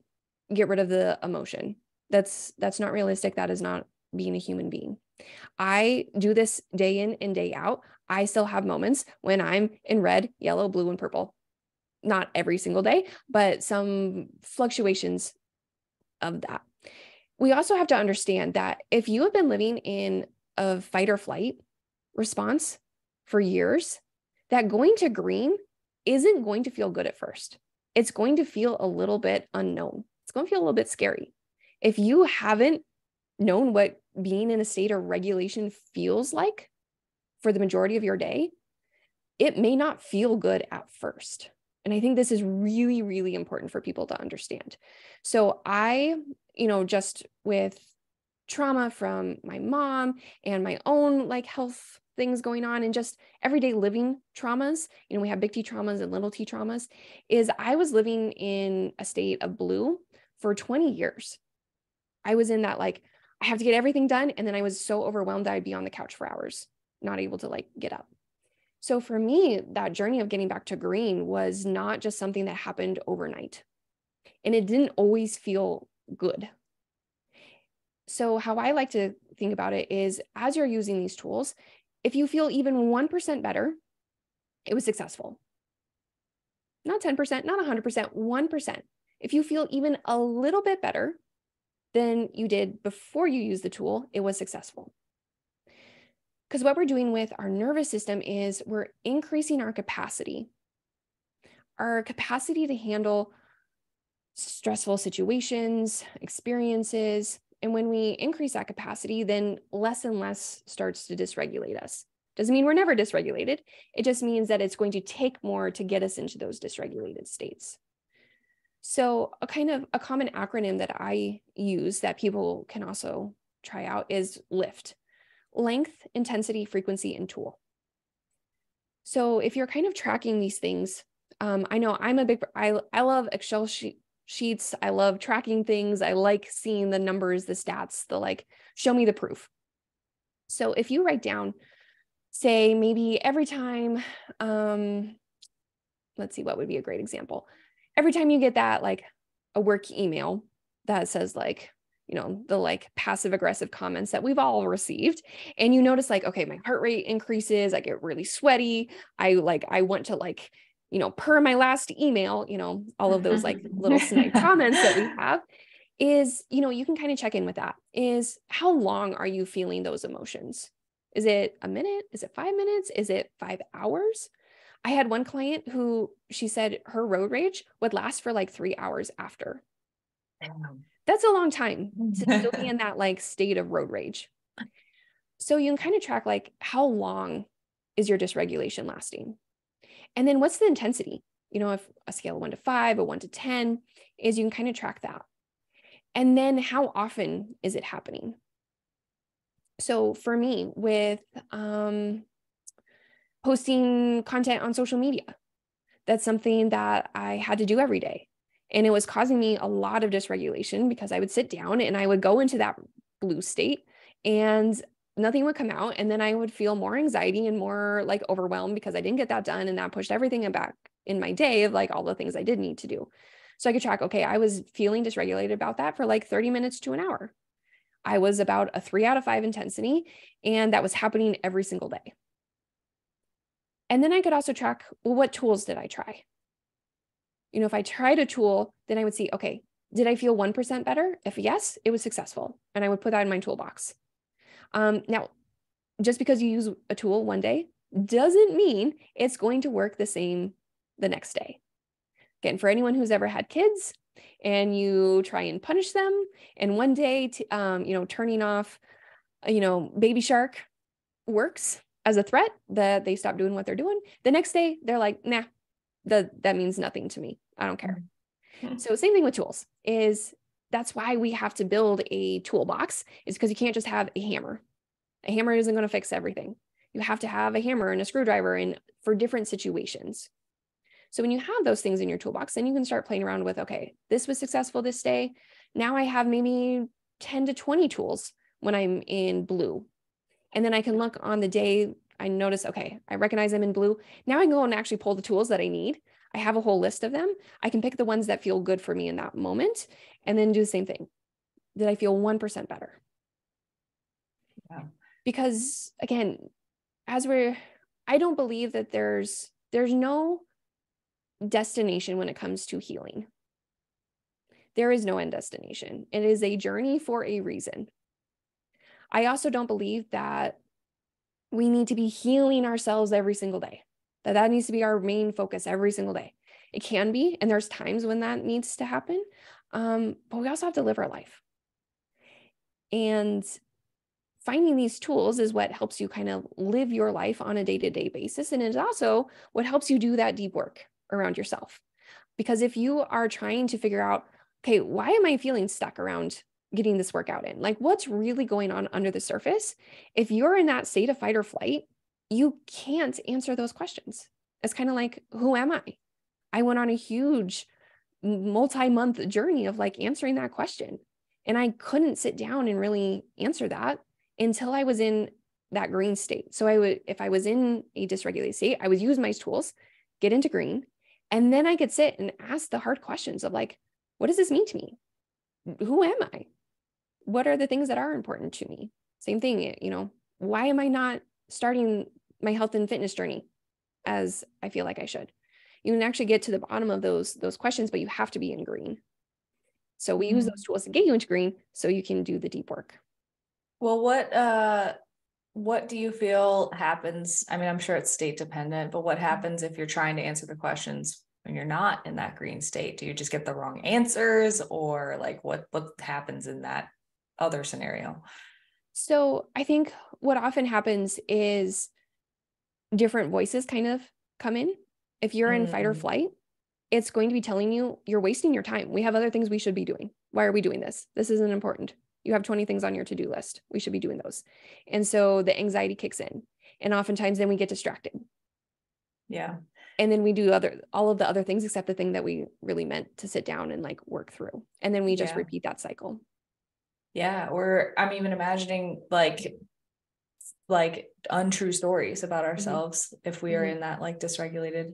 get rid of the emotion. That's not realistic. That is not being a human being. I do this day in and day out. I still have moments when I'm in red, yellow, blue, and purple. Not every single day, but some fluctuations of that. We also have to understand that if you have been living in a fight or flight response for years, that going to green isn't going to feel good at first. It's going to feel a little bit unknown. It's going to feel a little bit scary. If you haven't known what being in a state of regulation feels like for the majority of your day, it may not feel good at first. And I think this is really, really important for people to understand. So I, just with trauma from my mom and my own like health things going on and just everyday living traumas, we have big T traumas and little T traumas, is I was living in a state of blue for 20 years. I was in that, like, I have to get everything done. And then I was so overwhelmed that I'd be on the couch for hours, not able to like get up. So for me, that journey of getting back to green was not just something that happened overnight, and it didn't always feel good. So how I like to think about it is, as you're using these tools, if you feel even 1% better, it was successful. Not 10%, not 100%, 1%. If you feel even a little bit better than you did before you used the tool, it was successful. Because what we're doing with our nervous system is we're increasing our capacity to handle stressful situations, experiences. And when we increase that capacity, then less and less starts to dysregulate us. Doesn't mean we're never dysregulated. It just means that it's going to take more to get us into those dysregulated states. So a common acronym that I use that people can also try out is LIFT: length, intensity, frequency, and tool. So if you're kind of tracking these things, I know I love Excel sheets. I love tracking things. I like seeing the numbers, the stats, show me the proof. So if you write down, say maybe every time, let's see, what would be a great example? Every time you get that, a work email that says the passive aggressive comments that we've all received, and you notice okay, my heart rate increases, I get really sweaty, I want to per my last email, all of those little snide comments that we have, is, you can kind of check in with that. Is how long are you feeling those emotions? Is it a minute? Is it 5 minutes? Is it 5 hours? I had one client who, she said her road rage would last for 3 hours after. Damn. That's a long time to still be in that state of road rage. So you can kind of track how long is your dysregulation lasting? And then what's the intensity? If a scale of 1 to 5, a 1 to 10 is, you can kind of track that. And then how often is it happening? So for me, with posting content on social media, that's something that I had to do every day. And it was causing me a lot of dysregulation because I would sit down and I would go into that blue state and nothing would come out. And then I would feel more anxiety and more overwhelmed because I didn't get that done. And that pushed everything back in my day of all the things I did need to do. So I could track, okay, I was feeling dysregulated about that for 30 minutes to an hour. I was about a 3 out of 5 intensity, and that was happening every single day. And then I could also track, well, what tools did I try? If I tried a tool, then I would see, okay, did I feel 1% better? If yes, it was successful. And I would put that in my toolbox. Now, just because you use a tool one day doesn't mean it's going to work the same the next day. Again, for anyone who's ever had kids and you try and punish them, and one day, turning off, Baby Shark works as a threat that they stop doing what they're doing. The next day, they're like, nah, that means nothing to me. I don't care. Mm-hmm. So same thing with tools is, that's why we have to build a toolbox, is because you can't just have a hammer. A hammer isn't going to fix everything. You have to have a hammer and a screwdriver and for different situations. So when you have those things in your toolbox, then you can start playing around with, okay, this was successful this day. Now I have maybe 10 to 20 tools when I'm in blue. And then I can look on the day, I notice, okay, I recognize I'm in blue. Now I can go and actually pull the tools that I need. I have a whole list of them. I can pick the ones that feel good for me in that moment and then do the same thing. Did I feel 1% better? Yeah. Because again, I don't believe that there's no destination when it comes to healing. There is no end destination. It is a journey for a reason. I also don't believe that we need to be healing ourselves every single day, that needs to be our main focus every single day. It can be, and there's times when that needs to happen, but we also have to live our life. And finding these tools is what helps you kind of live your life on a day-to-day basis. And it's also what helps you do that deep work around yourself. Because if you are trying to figure out, okay, why am I feeling stuck around getting this workout in? What's really going on under the surface? If you're in that state of fight or flight, you can't answer those questions. It's kind of like, who am I? I went on a huge multi-month journey of answering that question. And I couldn't sit down and really answer that until I was in that green state. So if I was in a dysregulated state, I would use my tools, get into green, and then I could sit and ask the hard questions of like, what does this mean to me? Who am I? What are the things that are important to me? Same thing, why am I not starting my health and fitness journey as I feel like I should? You can actually get to the bottom of those questions, but you have to be in green. So we use those tools to get you into green so you can do the deep work. Well, what do you feel happens? I mean, I'm sure it's state dependent, but what happens if you're trying to answer the questions when you're not in that green state? Do you just get the wrong answers, or like what happens in that other scenario? So I think what often happens is different voices kind of come in. If you're in fight or flight, it's going to be telling you you're wasting your time. We have other things we should be doing. Why are we doing this? This isn't important. You have 20 things on your to-do list. We should be doing those. And so the anxiety kicks in. And oftentimes then we get distracted. Yeah. And then we do all of the other things except the thing that we really meant to sit down and like work through. And then we just repeat that cycle. Yeah. Or I'm even imagining like untrue stories about ourselves if we are in that like dysregulated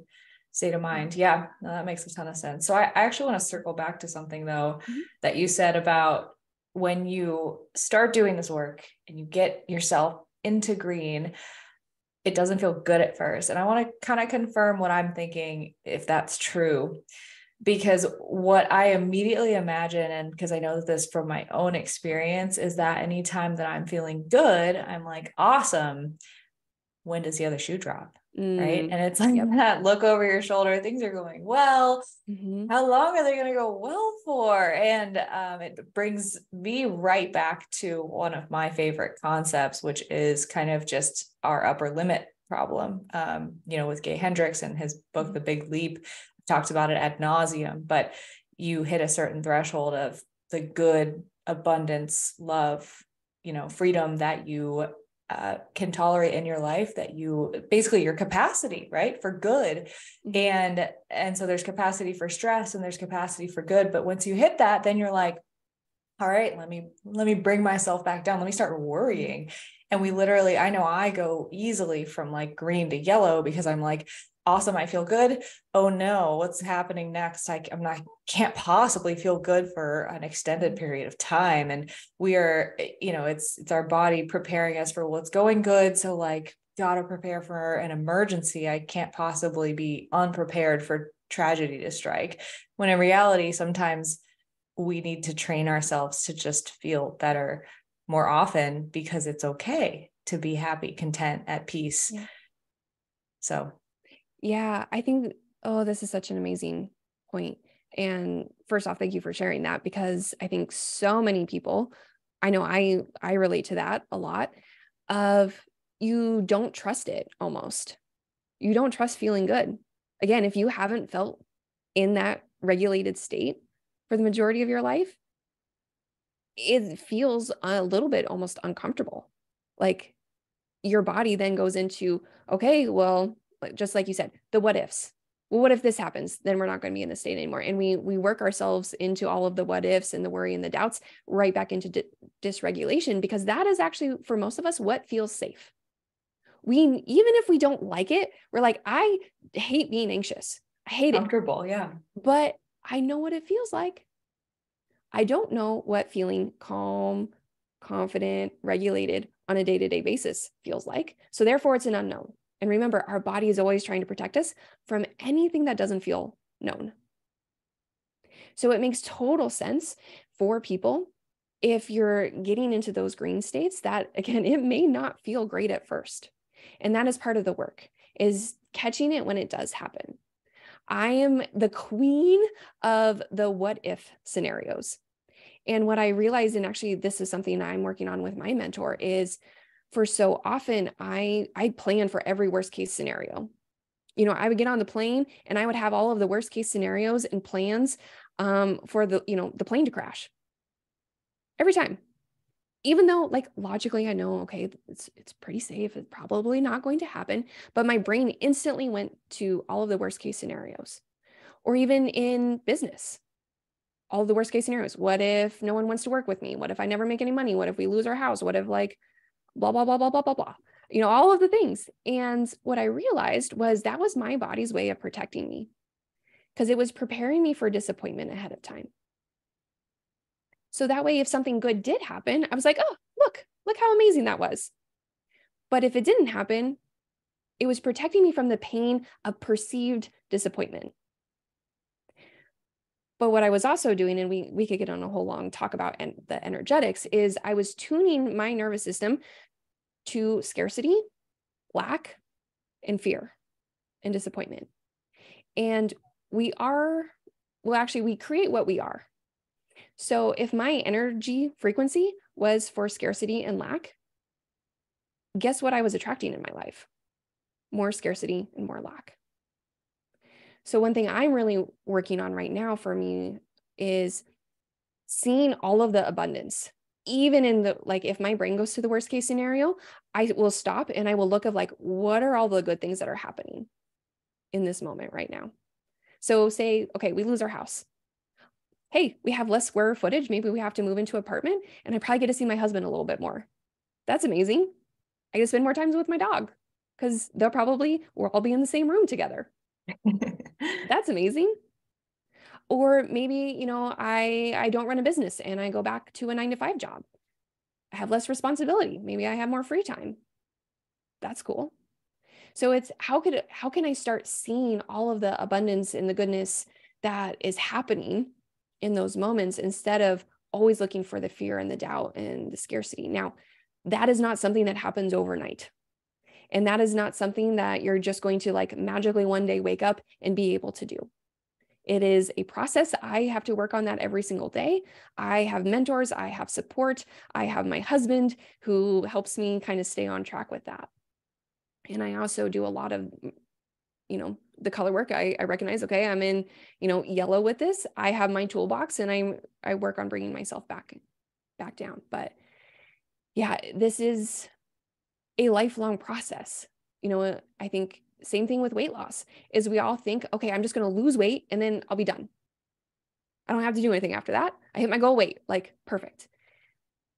state of mind. Yeah, no, that makes a ton of sense. So I actually want to circle back to something though that you said about when you start doing this work and you get yourself into green, it doesn't feel good at first. And I want to kind of confirm what I'm thinking, if that's true, because what I immediately imagine, and because I know this from my own experience, is that anytime that I'm feeling good, I'm like, awesome. When does the other shoe drop? Right. And it's like that look over your shoulder, things are going well. How long are they going to go well for? And it brings me right back to one of my favorite concepts, which is kind of just our upper limit problem. With Gay Hendricks and his book, The Big Leap, talks about it ad nauseum, but you hit a certain threshold of the good, abundance, love, freedom that you can tolerate in your life, that you basically your capacity, right, for good. And so there's capacity for stress and there's capacity for good. But once you hit that, then you're like, all right, let me bring myself back down. Let me start worrying. And I know I go easily from like green to yellow because I'm like, awesome, I feel good. Oh no, what's happening next? Can't possibly feel good for an extended period of time. And we are, it's our body preparing us for what's going good. So like, gotta prepare for an emergency. I can't possibly be unprepared for tragedy to strike. When in reality, sometimes we need to train ourselves to just feel better more often because it's okay to be happy, content, at peace. Yeah. So yeah, I think, this is such an amazing point. And first off, thank you for sharing that, because I think so many people, I know I relate to that a lot, of you don't trust it almost. You don't trust feeling good. Again, if you haven't felt in that regulated state for the majority of your life, it feels a little bit almost uncomfortable. Like your body then goes into, okay, well, just like you said, the what ifs. Well, what if this happens? Then we're not going to be in this state anymore. And we work ourselves into all of the what ifs and the worry and the doubts right back into dysregulation, because that is actually, for most of us, what feels safe. Even if we don't like it, we're like, I hate being anxious. I hate it. Comfortable, yeah. But I know what it feels like. I don't know what feeling calm, confident, regulated on a day-to-day basis feels like. So therefore, it's an unknown. And remember, our body is always trying to protect us from anything that doesn't feel known. So it makes total sense for people, if you're getting into those green states, that again, it may not feel great at first. And that is part of the work, is catching it when it does happen. I am the queen of the what if scenarios. And what I realized, and actually this is something I'm working on with my mentor, is for so often I plan for every worst case scenario. I would get on the plane and I would have all of the worst case scenarios and plans for the plane to crash every time. Even though like logically I know, okay, it's pretty safe. It's probably not going to happen. But my brain instantly went to all of the worst case scenarios. Or even in business, all of the worst case scenarios. What if no one wants to work with me? What if I never make any money? What if we lose our house? What if blah, blah, blah, blah, blah, blah, blah, all of the things. And what I realized was that was my body's way of protecting me, because it was preparing me for disappointment ahead of time. So that way, if something good did happen, I was like, oh, look how amazing that was. But if it didn't happen, it was protecting me from the pain of perceived disappointment. But what I was also doing, and we could get on a whole long talk about the energetics, is I was tuning my nervous system to scarcity, lack, and fear and disappointment. And we create what we are. So if my energy frequency was for scarcity and lack, guess what I was attracting in my life? More scarcity and more lack. So one thing I'm really working on right now for me is seeing all of the abundance. Even in if my brain goes to the worst case scenario, I will stop and I will look of what are all the good things that are happening in this moment right now. So say, okay, we lose our house. Hey, we have less square footage. Maybe we have to move into an apartment, and I probably get to see my husband a little bit more. That's amazing. I get to spend more time with my dog because we'll all be in the same room together. That's amazing. Or maybe, I don't run a business and I go back to a 9-to-5 job. I have less responsibility. Maybe I have more free time. That's cool. So it's how can I start seeing all of the abundance and the goodness that is happening in those moments instead of always looking for the fear and the doubt and the scarcity. Now, that is not something that happens overnight. And that is not something that you're just going to magically one day wake up and be able to do. It is a process. I have to work on that every single day. I have mentors, I have support, I have my husband who helps me kind of stay on track with that. And I also do a lot of, the color work. I recognize, okay, I'm in, yellow with this. I have my toolbox and I work on bringing myself back down. But yeah, this is a lifelong process. I think same thing with weight loss is we all think, okay, I'm just going to lose weight and then I'll be done. I don't have to do anything after that. I hit my goal weight, perfect.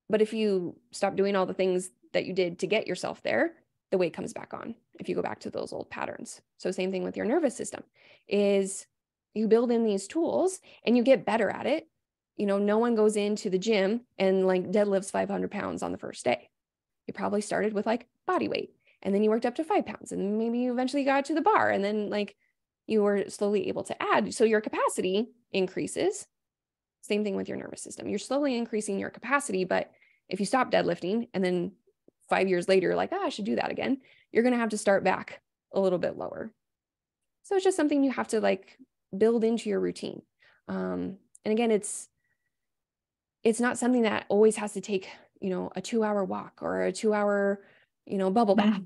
But if you stop doing all the things that you did to get yourself there, the weight comes back on if you go back to those old patterns. So same thing with your nervous system is you build in these tools and you get better at it. No one goes into the gym and deadlifts 500 pounds on the first day. You probably started with body weight, and then you worked up to 5 pounds, and then maybe you eventually got to the bar, and then you were slowly able to add. So your capacity increases. Same thing with your nervous system. You're slowly increasing your capacity, but if you stop deadlifting and then 5 years later, you're I should do that again, you're going to have to start back a little bit lower. So it's just something you have to build into your routine. And again, it's not something that always has to take, a 2-hour walk or a 2-hour, bubble bath.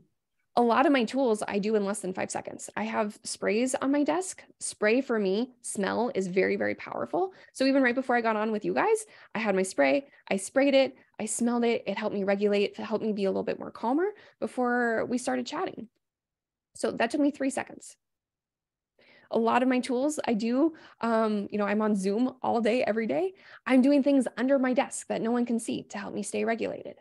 A lot of my tools I do in less than 5 seconds. I have sprays on my desk. Spray for me, smell is very, very powerful. So even right before I got on with you guys, I had my spray, I sprayed it, I smelled it. It helped me regulate, it helped me be a little bit more calmer before we started chatting. So that took me 3 seconds. A lot of my tools I do, I'm on Zoom all day, every day. I'm doing things under my desk that no one can see to help me stay regulated.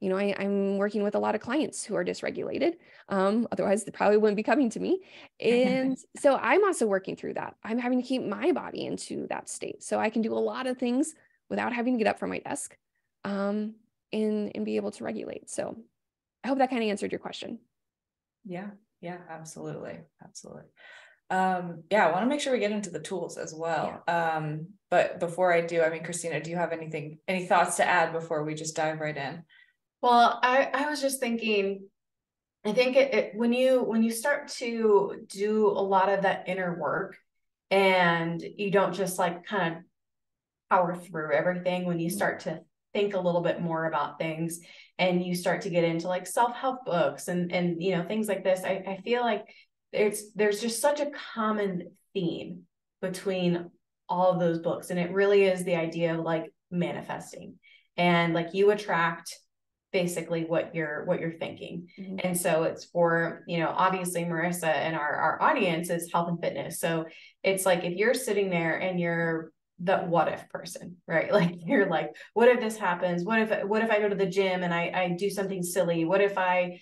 I'm working with a lot of clients who are dysregulated. Otherwise they probably wouldn't be coming to me. And so I'm also working through that. I'm having to keep my body into that state so I can do a lot of things without having to get up from my desk, and be able to regulate. So I hope that kind of answered your question. Yeah, absolutely. I want to make sure we get into the tools as well. Yeah. But before I do, Christina, do you have any thoughts to add before we just dive right in? Well, I was just thinking, I think when you start to do a lot of that inner work and you don't just kind of power through everything, when you start to think a little bit more about things and you start to get into self-help books and things like this, I feel like there's just such a common theme between all of those books. And it really is the idea of manifesting and you attract basically what you're thinking. Mm-hmm. And so it's for, obviously Marissa and our audience is health and fitness. So it's if you're sitting there and you're the what if person, right? Like you're like, what if this happens? What if I go to the gym and I do something silly? What if I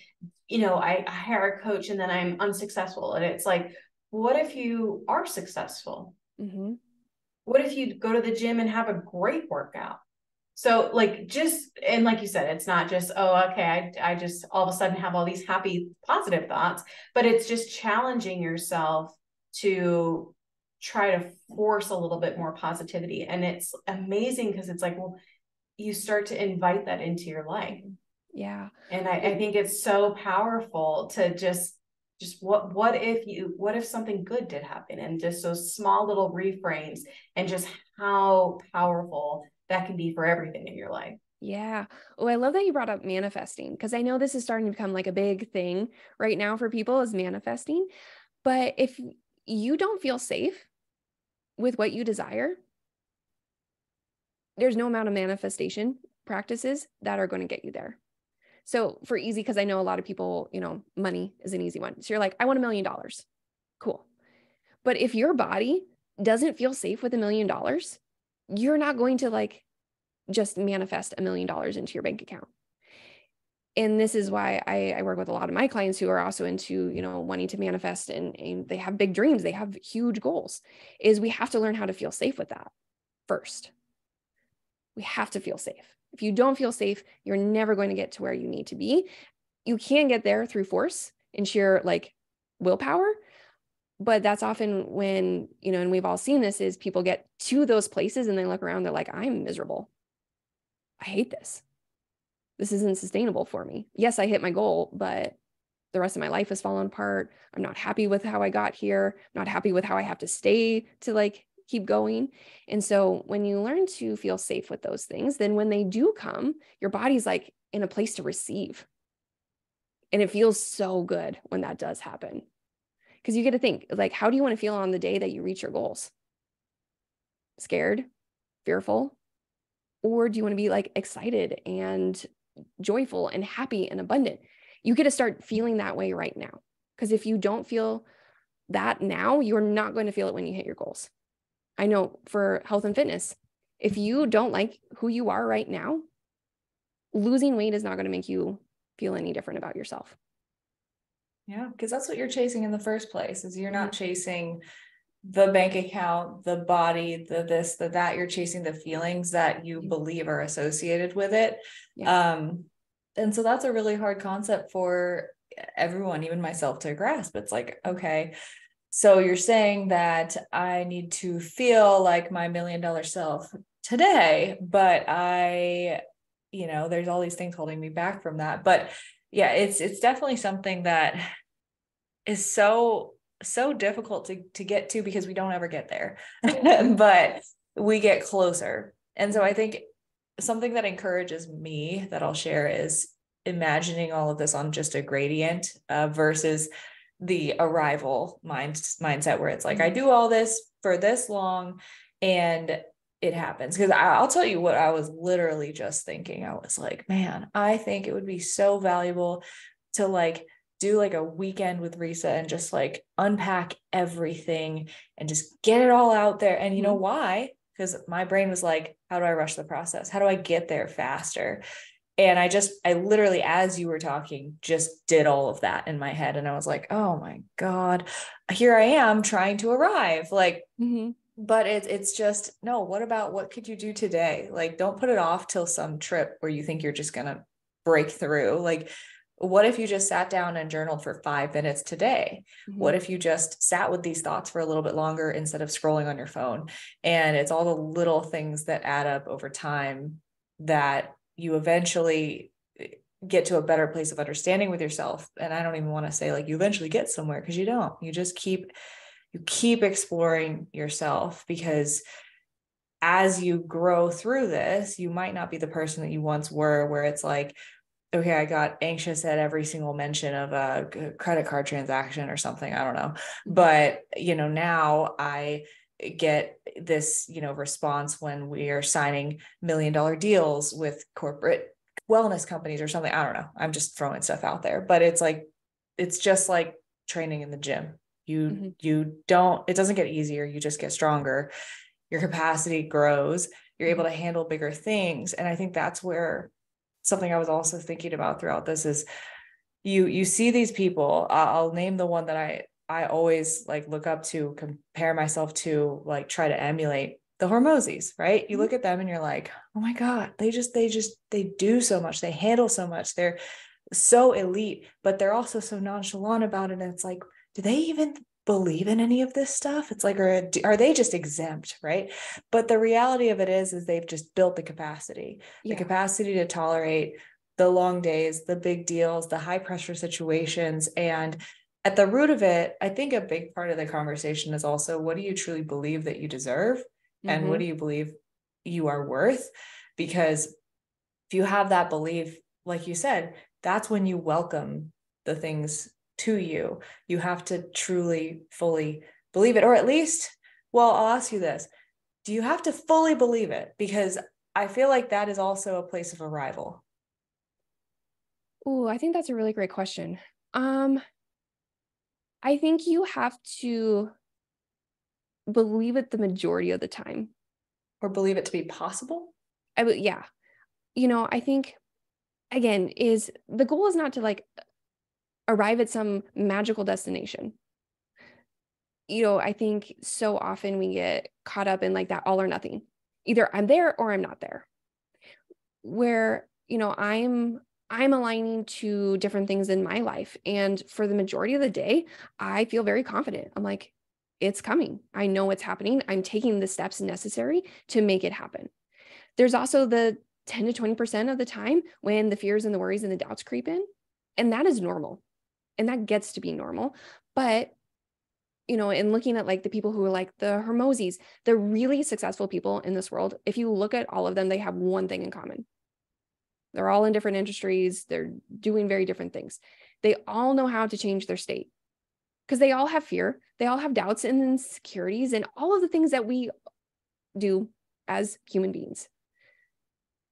hire a coach and then I'm unsuccessful? And it's like, what if you are successful? Mm-hmm. What if you go to the gym and have a great workout? So like and like you said, it's not just, oh, okay, I just all of a sudden have all these happy, positive thoughts, but it's just challenging yourself to try to force a little bit more positivity. And it's amazing because it's like, well, you start to invite that into your life. Yeah. And I think it's so powerful to just what if something good did happen, and just those small little reframes, and just how powerful that can be for everything in your life. Yeah. Oh, I love that you brought up manifesting, because I know this is starting to become like a big thing right now for people, is manifesting. But if you don't feel safe with what you desire, there's no amount of manifestation practices that are going to get you there. So for easy, because I know a lot of people, money is an easy one. So you're like, I want $1 million. Cool. But if your body doesn't feel safe with $1 million, you're not going to like just manifest $1 million into your bank account. And this is why I work with a lot of my clients who are also into, wanting to manifest, and they have big dreams. They have huge goals. Is we have to learn how to feel safe with that first. We have to feel safe. If you don't feel safe, you're never going to get to where you need to be. You can get there through force and sheer like willpower, but that's often when, and we've all seen this, is people get to those places and they look around, they're like, I'm miserable. I hate this. This isn't sustainable for me. Yes, I hit my goal, but the rest of my life has fallen apart. I'm not happy with how I got here. I'm not happy with how I have to stay to like keep going. And so when you learn to feel safe with those things, then when they do come, your body's like in a place to receive. And it feels so good when that does happen. Because you get to think, like, how do you want to feel on the day that you reach your goals? Scared, fearful? Or do you want to be like excited and joyful and happy and abundant? You get to start feeling that way right now. Because if you don't feel that now, you're not going to feel it when you hit your goals. I know for health and fitness, if you don't like who you are right now, losing weight is not going to make you feel any different about yourself. Yeah, because that's what you're chasing in the first place, is you're not chasing the bank account, the body, the this, the that. You're chasing the feelings that you believe are associated with it. Yeah. And so that's a really hard concept for everyone, even myself, to grasp. It's like, okay, so you're saying that I need to feel like my $1 million self today, but there's all these things holding me back from that. But yeah, it's definitely something that is so difficult to get to, because we don't ever get there, but we get closer. And so I think something that encourages me that I'll share is imagining all of this on just a gradient versus the arrival mindset, where it's like, I do all this for this long and it happens. Because I'll tell you what I was literally just thinking. I was like, man, I think it would be so valuable to like do like a weekend with Rhysa and just like unpack everything and just get it all out there. And you know why? Because my brain was like, how do I rush the process? How do I get there faster? And I literally, as you were talking, just did all of that in my head. And I was like, oh my God, here I am trying to arrive. Like, but it's just, no, what could you do today? Like, don't put it off till some trip where you think you're just going to break through. Like, what if you just sat down and journaled for 5 minutes today? What if you just sat with these thoughts for a little bit longer instead of scrolling on your phone? And it's all the little things that add up over time that you eventually get to a better place of understanding with yourself. And I don't even want to say like you eventually get somewhere, because you don't. You just keep exploring yourself, because as you grow through this, you might not be the person that you once were, where it's like, okay, I got anxious at every single mention of a credit card transaction or something. I don't know. But, now I get this, response when we are signing $1 million deals with corporate wellness companies or something. I don't know. I'm just throwing stuff out there, but it's like, it's just like training in the gym. You don't, it doesn't get easier. You just get stronger. your capacity grows, you're able to handle bigger things. And I think that's where something I was also thinking about throughout this is you see these people. I'll name the one that I always like look up to, compare myself to, like try to emulate, the Hormozis, right? You look at them and you're like, oh my God, they do so much. They handle so much. They're so elite, but they're also so nonchalant about it. And it's like, do they even believe in any of this stuff? It's like, are they just exempt, right? But the reality of it is they've just built the capacity to tolerate the long days, the big deals, the high pressure situations. And at the root of it, I think a big part of the conversation is also, what do you truly believe that you deserve? And what do you believe you are worth? Because if you have that belief, like you said, that's when you welcome the things to you. You have to truly, fully believe it, or at least, well, I'll ask you this. Do you have to fully believe it? Because I feel like that is also a place of arrival. Oh, I think that's a really great question. I think you have to believe it the majority of the time. Or believe it to be possible? Yeah. I think, again, is the goal is not to like arrive at some magical destination. I think so often we get caught up in like that all or nothing. Either I'm there or I'm not there. Where, I'm aligning to different things in my life. And for the majority of the day, I feel very confident. I'm like, it's coming. I know it's happening. I'm taking the steps necessary to make it happen. There's also the 10 to 20% of the time when the fears and the worries and the doubts creep in. And that is normal. And that gets to be normal. But, in looking at like the people who are like the Hormozis, the really successful people in this world, if you look at all of them, they have one thing in common. They're all in different industries. They're doing very different things. They all know how to change their state because they all have fear. They all have doubts and insecurities and all of the things that we do as human beings.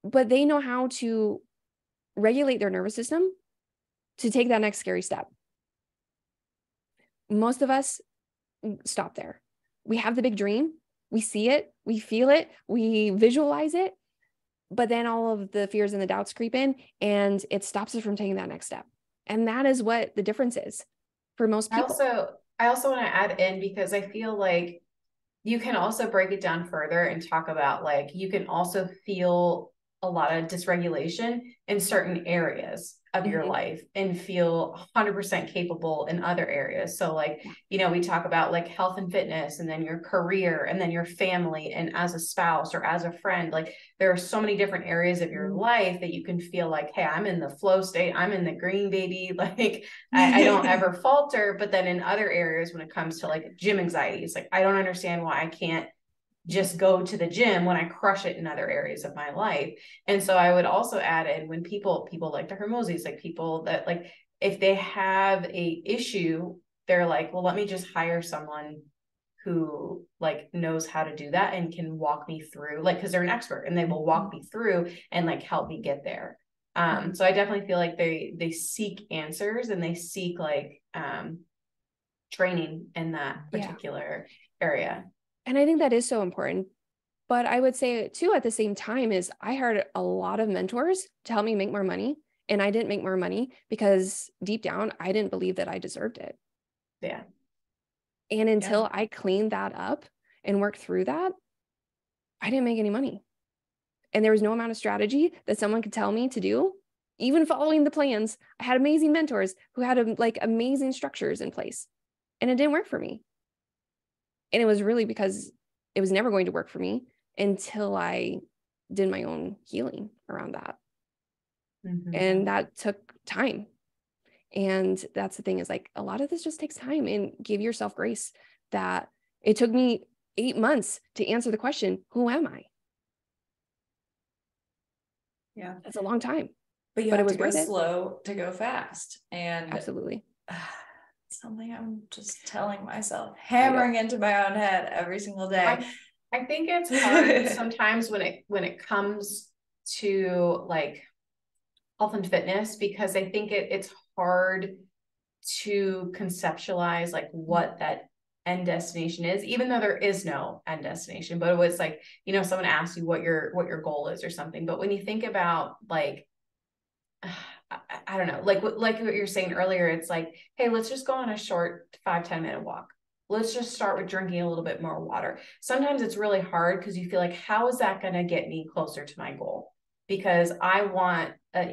But they know how to regulate their nervous system to take that next scary step. Most of us stop there. We have the big dream. We see it. We feel it. We visualize it. But then all of the fears and the doubts creep in and it stops us from taking that next step. And that is what the difference is for most people. I also want to add in, because I feel like you can also break it down further and talk about like, you can also feel a lot of dysregulation in certain areas of your life and feel 100% capable in other areas. So like, we talk about like health and fitness, and then your career, and then your family, and as a spouse or as a friend, like there are so many different areas of your life that you can feel like, hey, I'm in the flow state. I'm in the green, baby. Like I don't ever falter. But then in other areas, when it comes to like gym anxiety, it's like, I don't understand why I can't just go to the gym when I crush it in other areas of my life. And so I would also add in, when people like the Hormozis, like people that like, if they have a issue, they're like, well, let me just hire someone who like knows how to do that and can walk me through, like, because they're an expert and they will walk me through and like help me get there. So I definitely feel like they seek answers and they seek like training in that particular area. And I think that is so important. But I would say too, at the same time, is I hired a lot of mentors to help me make more money. And I didn't make more money because deep down, I didn't believe that I deserved it. Yeah. And until I cleaned that up and worked through that, I didn't make any money. And there was no amount of strategy that someone could tell me to do, even following the plans. I had amazing mentors who had like amazing structures in place, and it didn't work for me. And it was really because it was never going to work for me until I did my own healing around that. And that took time. And that's the thing, is like, a lot of this just takes time, and give yourself grace that it took me 8 months to answer the question, who am I? Yeah. That's a long time. But you have it was to go slow to go fast. And absolutely. Something I'm just telling myself, hammering into my own head every single day. I think it's hard sometimes when it comes to like health and fitness, because I think it's hard to conceptualize like what that end destination is, even though there is no end destination. But it was like, you know, someone asks you what your goal is or something. But when you think about like, I don't know, like what you're saying earlier, it's like, hey, let's just go on a short 5-10 minute walk. Let's just start with drinking a little bit more water. Sometimes it's really hard because you feel like, how is that going to get me closer to my goal? Because I want a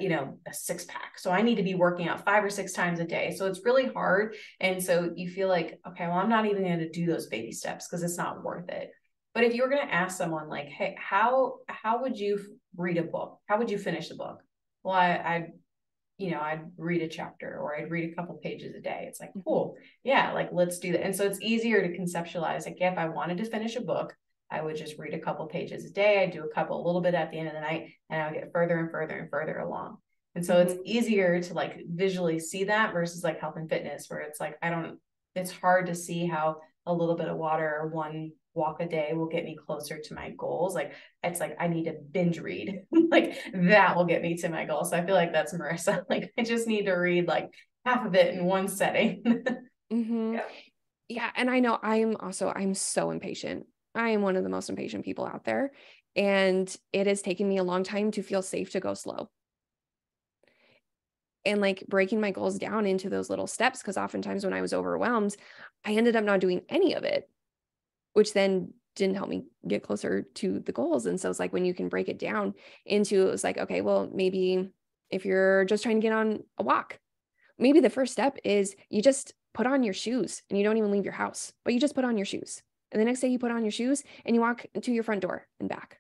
6-pack. So I need to be working out 5 or 6 times a day. So it's really hard. And so you feel like, okay, well, I'm not even going to do those baby steps because it's not worth it. But if you were going to ask someone like, hey, how would you read a book? How would you finish the book? Well, I'd read a chapter or I'd read a couple pages a day. It's like, cool. Yeah. Like, let's do that. And so it's easier to conceptualize. Like, if I wanted to finish a book, I would just read a couple pages a day. I'd do a little bit at the end of the night, and I would get further and further and further along. And so it's easier to like visually see that versus like health and fitness, where it's like, it's hard to see how a little bit of water or one walk a day will get me closer to my goals. Like, it's like, I need to binge read. Like, that will get me to my goal. So I feel like that's Marissa. Like, I just need to read like half of it in one setting. Yeah. And I know I'm so impatient. I am one of the most impatient people out there. And it has taken me a long time to feel safe to go slow. And like breaking my goals down into those little steps. Because oftentimes when I was overwhelmed, I ended up not doing any of it, which then didn't help me get closer to the goals. And so it's like, when you can break it down into, it's like, okay, well, maybe if you're just trying to get on a walk, maybe the first step is you just put on your shoes and you don't even leave your house, but you just put on your shoes. And the next day you put on your shoes and you walk to your front door and back.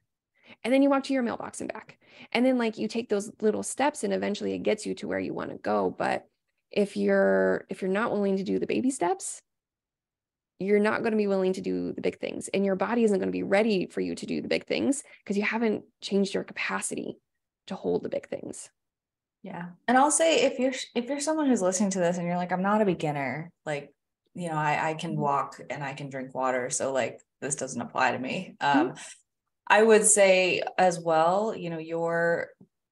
And then you walk to your mailbox and back. And then like you take those little steps and eventually it gets you to where you want to go. But if you're not willing to do the baby steps, you're not going to be willing to do the big things, and your body isn't going to be ready for you to do the big things because you haven't changed your capacity to hold the big things. Yeah. And I'll say, if you're someone who's listening to this and you're like, I'm not a beginner, like, I can walk and I can drink water. So like, this doesn't apply to me. I would say as well,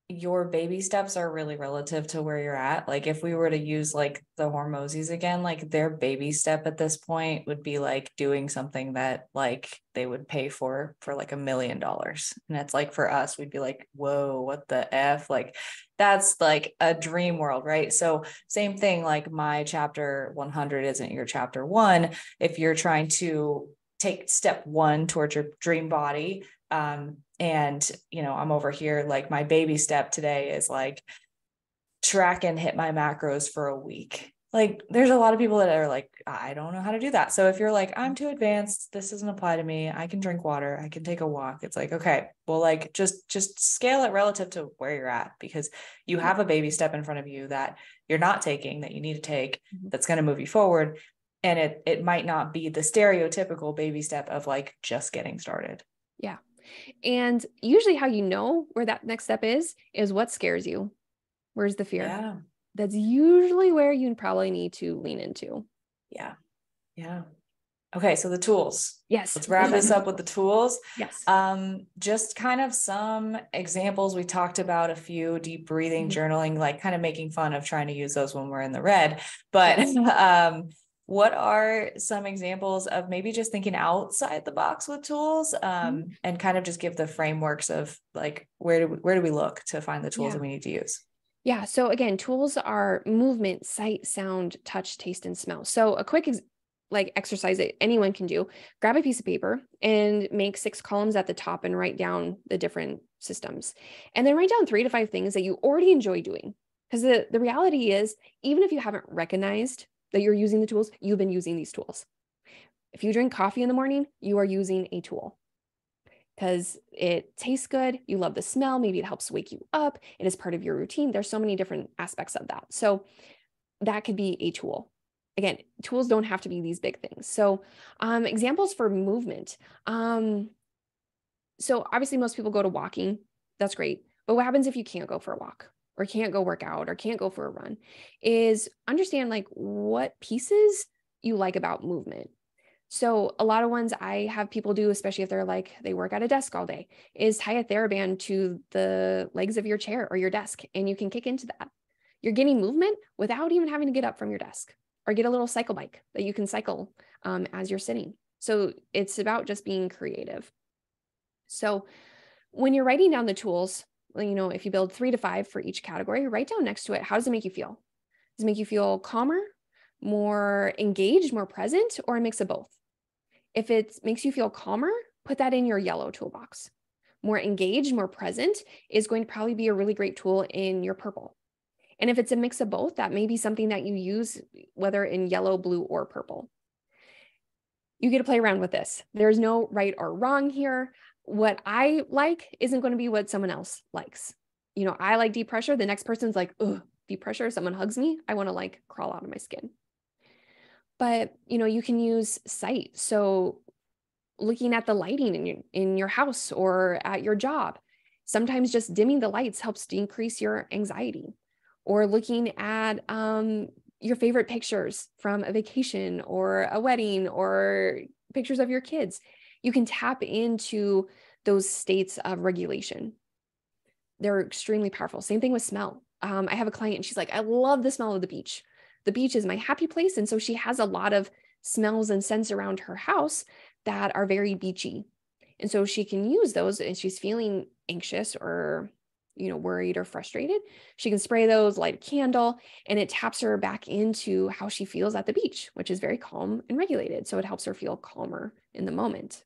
your baby steps are really relative to where you're at. Like, if we were to use like the Hormozis again, like their baby step at this point would be like doing something that like they would pay for like $1 million. And it's like, for us, we'd be like, whoa, what the F? Like, that's like a dream world, right? So same thing, like my chapter 100 isn't your chapter 1. If you're trying to take step 1 towards your dream body, and I'm over here, like my baby step today is like track and hit my macros for a week. Like, there's a lot of people that are like, I don't know how to do that. So if you're like, I'm too advanced, this doesn't apply to me, I can drink water, I can take a walk. It's like, okay, well, like just scale it relative to where you're at, because you have a baby step in front of you that you're not taking, that you need to take, that's going to move you forward. And it might not be the stereotypical baby step of like just getting started. Yeah. And usually how you know where that next step is what scares you. Where's the fear? Yeah. That's usually where you probably need to lean into. Yeah. Yeah. Okay. So the tools. Yes. Let's wrap this up with the tools. Yes. Just kind of some examples. We talked about a few: deep breathing, journaling, like kind of making fun of trying to use those when we're in the red. But what are some examples of maybe just thinking outside the box with tools, and kind of just give the frameworks of like, where do we look to find the tools that we need to use? Yeah. So again, tools are movement, sight, sound, touch, taste, and smell. So a quick exercise that anyone can do: grab a piece of paper and make 6 columns at the top and write down the different systems. And then write down 3 to 5 things that you already enjoy doing. Because the reality is, even if you haven't recognized that you're using the tools, you've been using these tools. If you drink coffee in the morning, you are using a tool because it tastes good. You love the smell. Maybe it helps wake you up. It is part of your routine. There's so many different aspects of that. So that could be a tool. Again, tools don't have to be these big things. So examples for movement. So obviously most people go to walking. That's great. But what happens if you can't go for a walk, or can't go work out, or can't go for a run? Is understand like what pieces you like about movement. So a lot of ones I have people do, especially if they're like, they work at a desk all day, is tie a TheraBand to the legs of your chair or your desk, and you can kick into that. You're getting movement without even having to get up from your desk. or get a little cycle bike that you can cycle as you're sitting. So it's about just being creative. So when you're writing down the tools, if you build 3 to 5 for each category, write down next to it, how does it make you feel? Does it make you feel calmer, more engaged, more present, or a mix of both? If it makes you feel calmer, put that in your yellow toolbox. More engaged, more present is going to probably be a really great tool in your purple. And if it's a mix of both, that may be something that you use, whether in yellow, blue, or purple. You get to play around with this. There's no right or wrong here. What I like isn't going to be what someone else likes. I like deep pressure. The next person's like, ugh, deep pressure. Someone hugs me. I want to crawl out of my skin. But, you can use sight. So looking at the lighting in your house or at your job, sometimes just dimming the lights helps decrease your anxiety. Or looking at your favorite pictures from a vacation or a wedding or pictures of your kids. You can tap into those states of regulation. They're extremely powerful. Same thing with smell. I have a client and she's like, I love the smell of the beach. The beach is my happy place. And so she has a lot of smells and scents around her house that are very beachy. And so she can use those, and she's feeling anxious or worried or frustrated. She can spray those, light a candle, and it taps her back into how she feels at the beach, which is very calm and regulated. So it helps her feel calmer in the moment.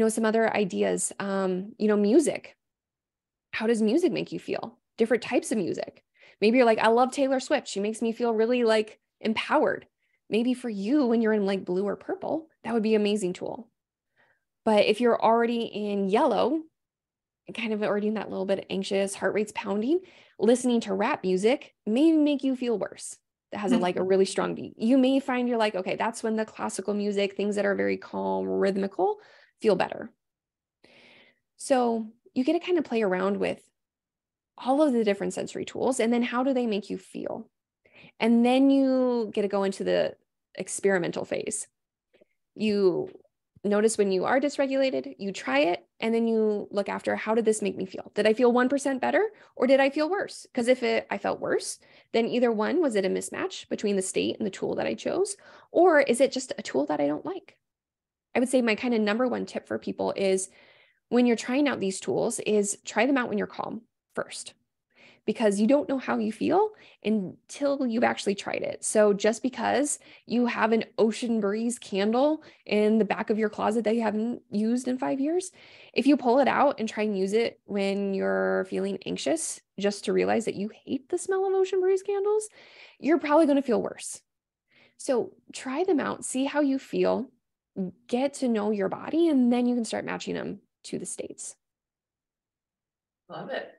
Some other ideas, music. How does music make you feel? Different types of music. Maybe you're like, I love Taylor Swift. She makes me feel really empowered. Maybe for you, when you're in blue or purple, that would be an amazing tool. But if you're already in yellow, kind of already in that little bit anxious, heart rate's pounding, listening to rap music may make you feel worse. That has a really strong beat. You may find you're like, okay, that's when the classical music, things that are very calm, rhythmical, feel better. So you get to kind of play around with all of the different sensory tools, and then how do they make you feel? And then you get to go into the experimental phase. You notice when you are dysregulated, you try it, and then you look after, how did this make me feel? Did I feel 1% better, or did I feel worse? Because if I felt worse, then either one, was it a mismatch between the state and the tool that I chose, or is it just a tool that I don't like? I would say my kind of number one tip for people is, when you're trying out these tools, is try them out when you're calm first, because you don't know how you feel until you've actually tried it. So just because you have an ocean breeze candle in the back of your closet that you haven't used in 5 years, if you pull it out and try and use it when you're feeling anxious, just to realize that you hate the smell of ocean breeze candles, you're probably going to feel worse. So try them out, see how you feel, get to know your body, and then you can start matching them to the states. Love it.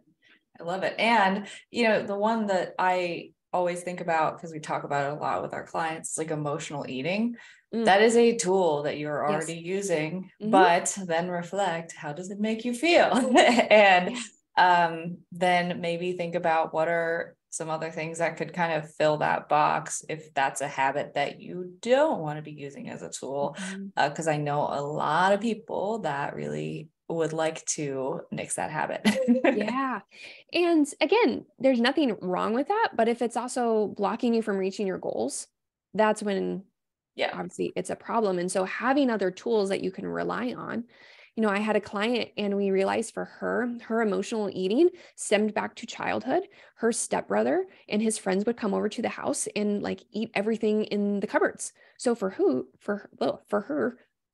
I love it. And, the one that I always think about, because we talk about it a lot with our clients, like emotional eating. That is a tool that you're already using, but then reflect, how does it make you feel? And then maybe think about what are some other things that could kind of fill that box if that's a habit that you don't want to be using as a tool. Because I know a lot of people that really would like to nix that habit. Yeah. And again, there's nothing wrong with that, but if it's also blocking you from reaching your goals, that's when obviously it's a problem. And so having other tools that you can rely on, I had a client and we realized for her emotional eating stemmed back to childhood. Her stepbrother and his friends would come over to the house and eat everything in the cupboards. So for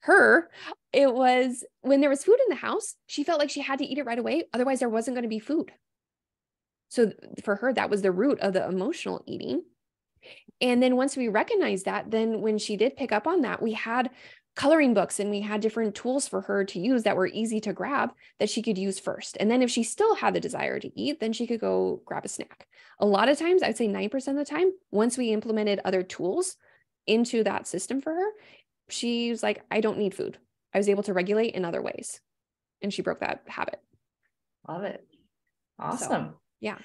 her, it was when there was food in the house, she felt like she had to eat it right away. Otherwise there wasn't going to be food. So for her, that was the root of the emotional eating. And then once we recognized that, then when she did pick up on that, we had coloring books and we had different tools for her to use that were easy to grab that she could use first. And then if she still had the desire to eat, then she could go grab a snack. A lot of times, I'd say 9% of the time, once we implemented other tools into that system for her, she was like, I don't need food. I was able to regulate in other ways. And she broke that habit. Love it. Awesome. So, yeah.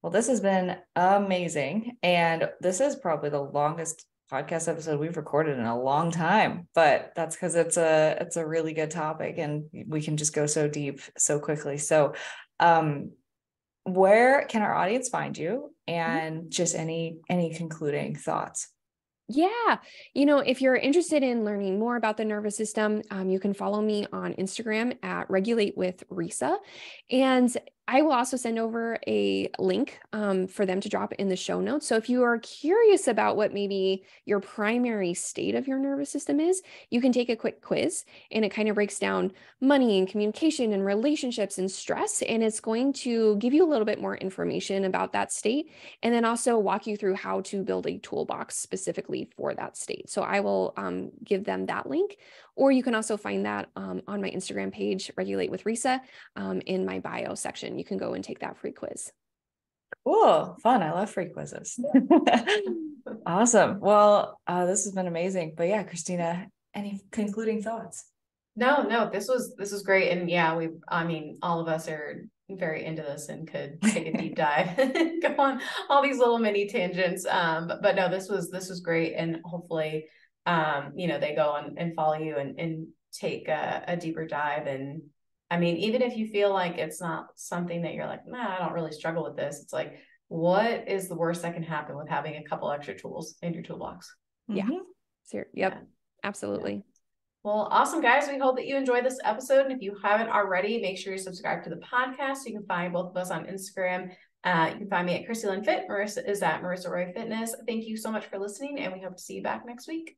Well, this has been amazing. And this is probably the longest podcast episode we've recorded in a long time, but that's because it's a really good topic and we can just go so deep so quickly. So, where can our audience find you? and just any concluding thoughts. Yeah. You know, if you're interested in learning more about the nervous system, you can follow me on Instagram at Regulate with Rhysa. And I will also send over a link for them to drop in the show notes. So if you are curious about what maybe your primary state of your nervous system is, you can take a quick quiz, and it kind of breaks down money and communication and relationships and stress. And it's going to give you a little bit more information about that state, and then also walk you through how to build a toolbox specifically for that state. So I will give them that link, or you can also find that on my Instagram page, Regulate with Rhysa, in my bio section. You can go and take that free quiz. Cool. Fun. I love free quizzes. Awesome. Well, this has been amazing. But yeah, Christina, any concluding thoughts? No, this was great. And yeah, I mean, all of us are very into this and could take a deep dive and go on all these little mini tangents. But no, this was great. And hopefully, they go and follow you and take a deeper dive. And I mean, even if you feel like it's not something that you're like, nah, I don't really struggle with this. It's like, what is the worst that can happen with having a couple extra tools in your toolbox? Yeah. Yep. Yeah. Absolutely. Yeah. Well, awesome, guys. We hope that you enjoyed this episode. And if you haven't already, make sure you subscribe to the podcast. You can find both of us on Instagram. You can find me at Christy Lynn Fit. Marissa is at Marissa Roy Fitness. Thank you so much for listening, and we hope to see you back next week.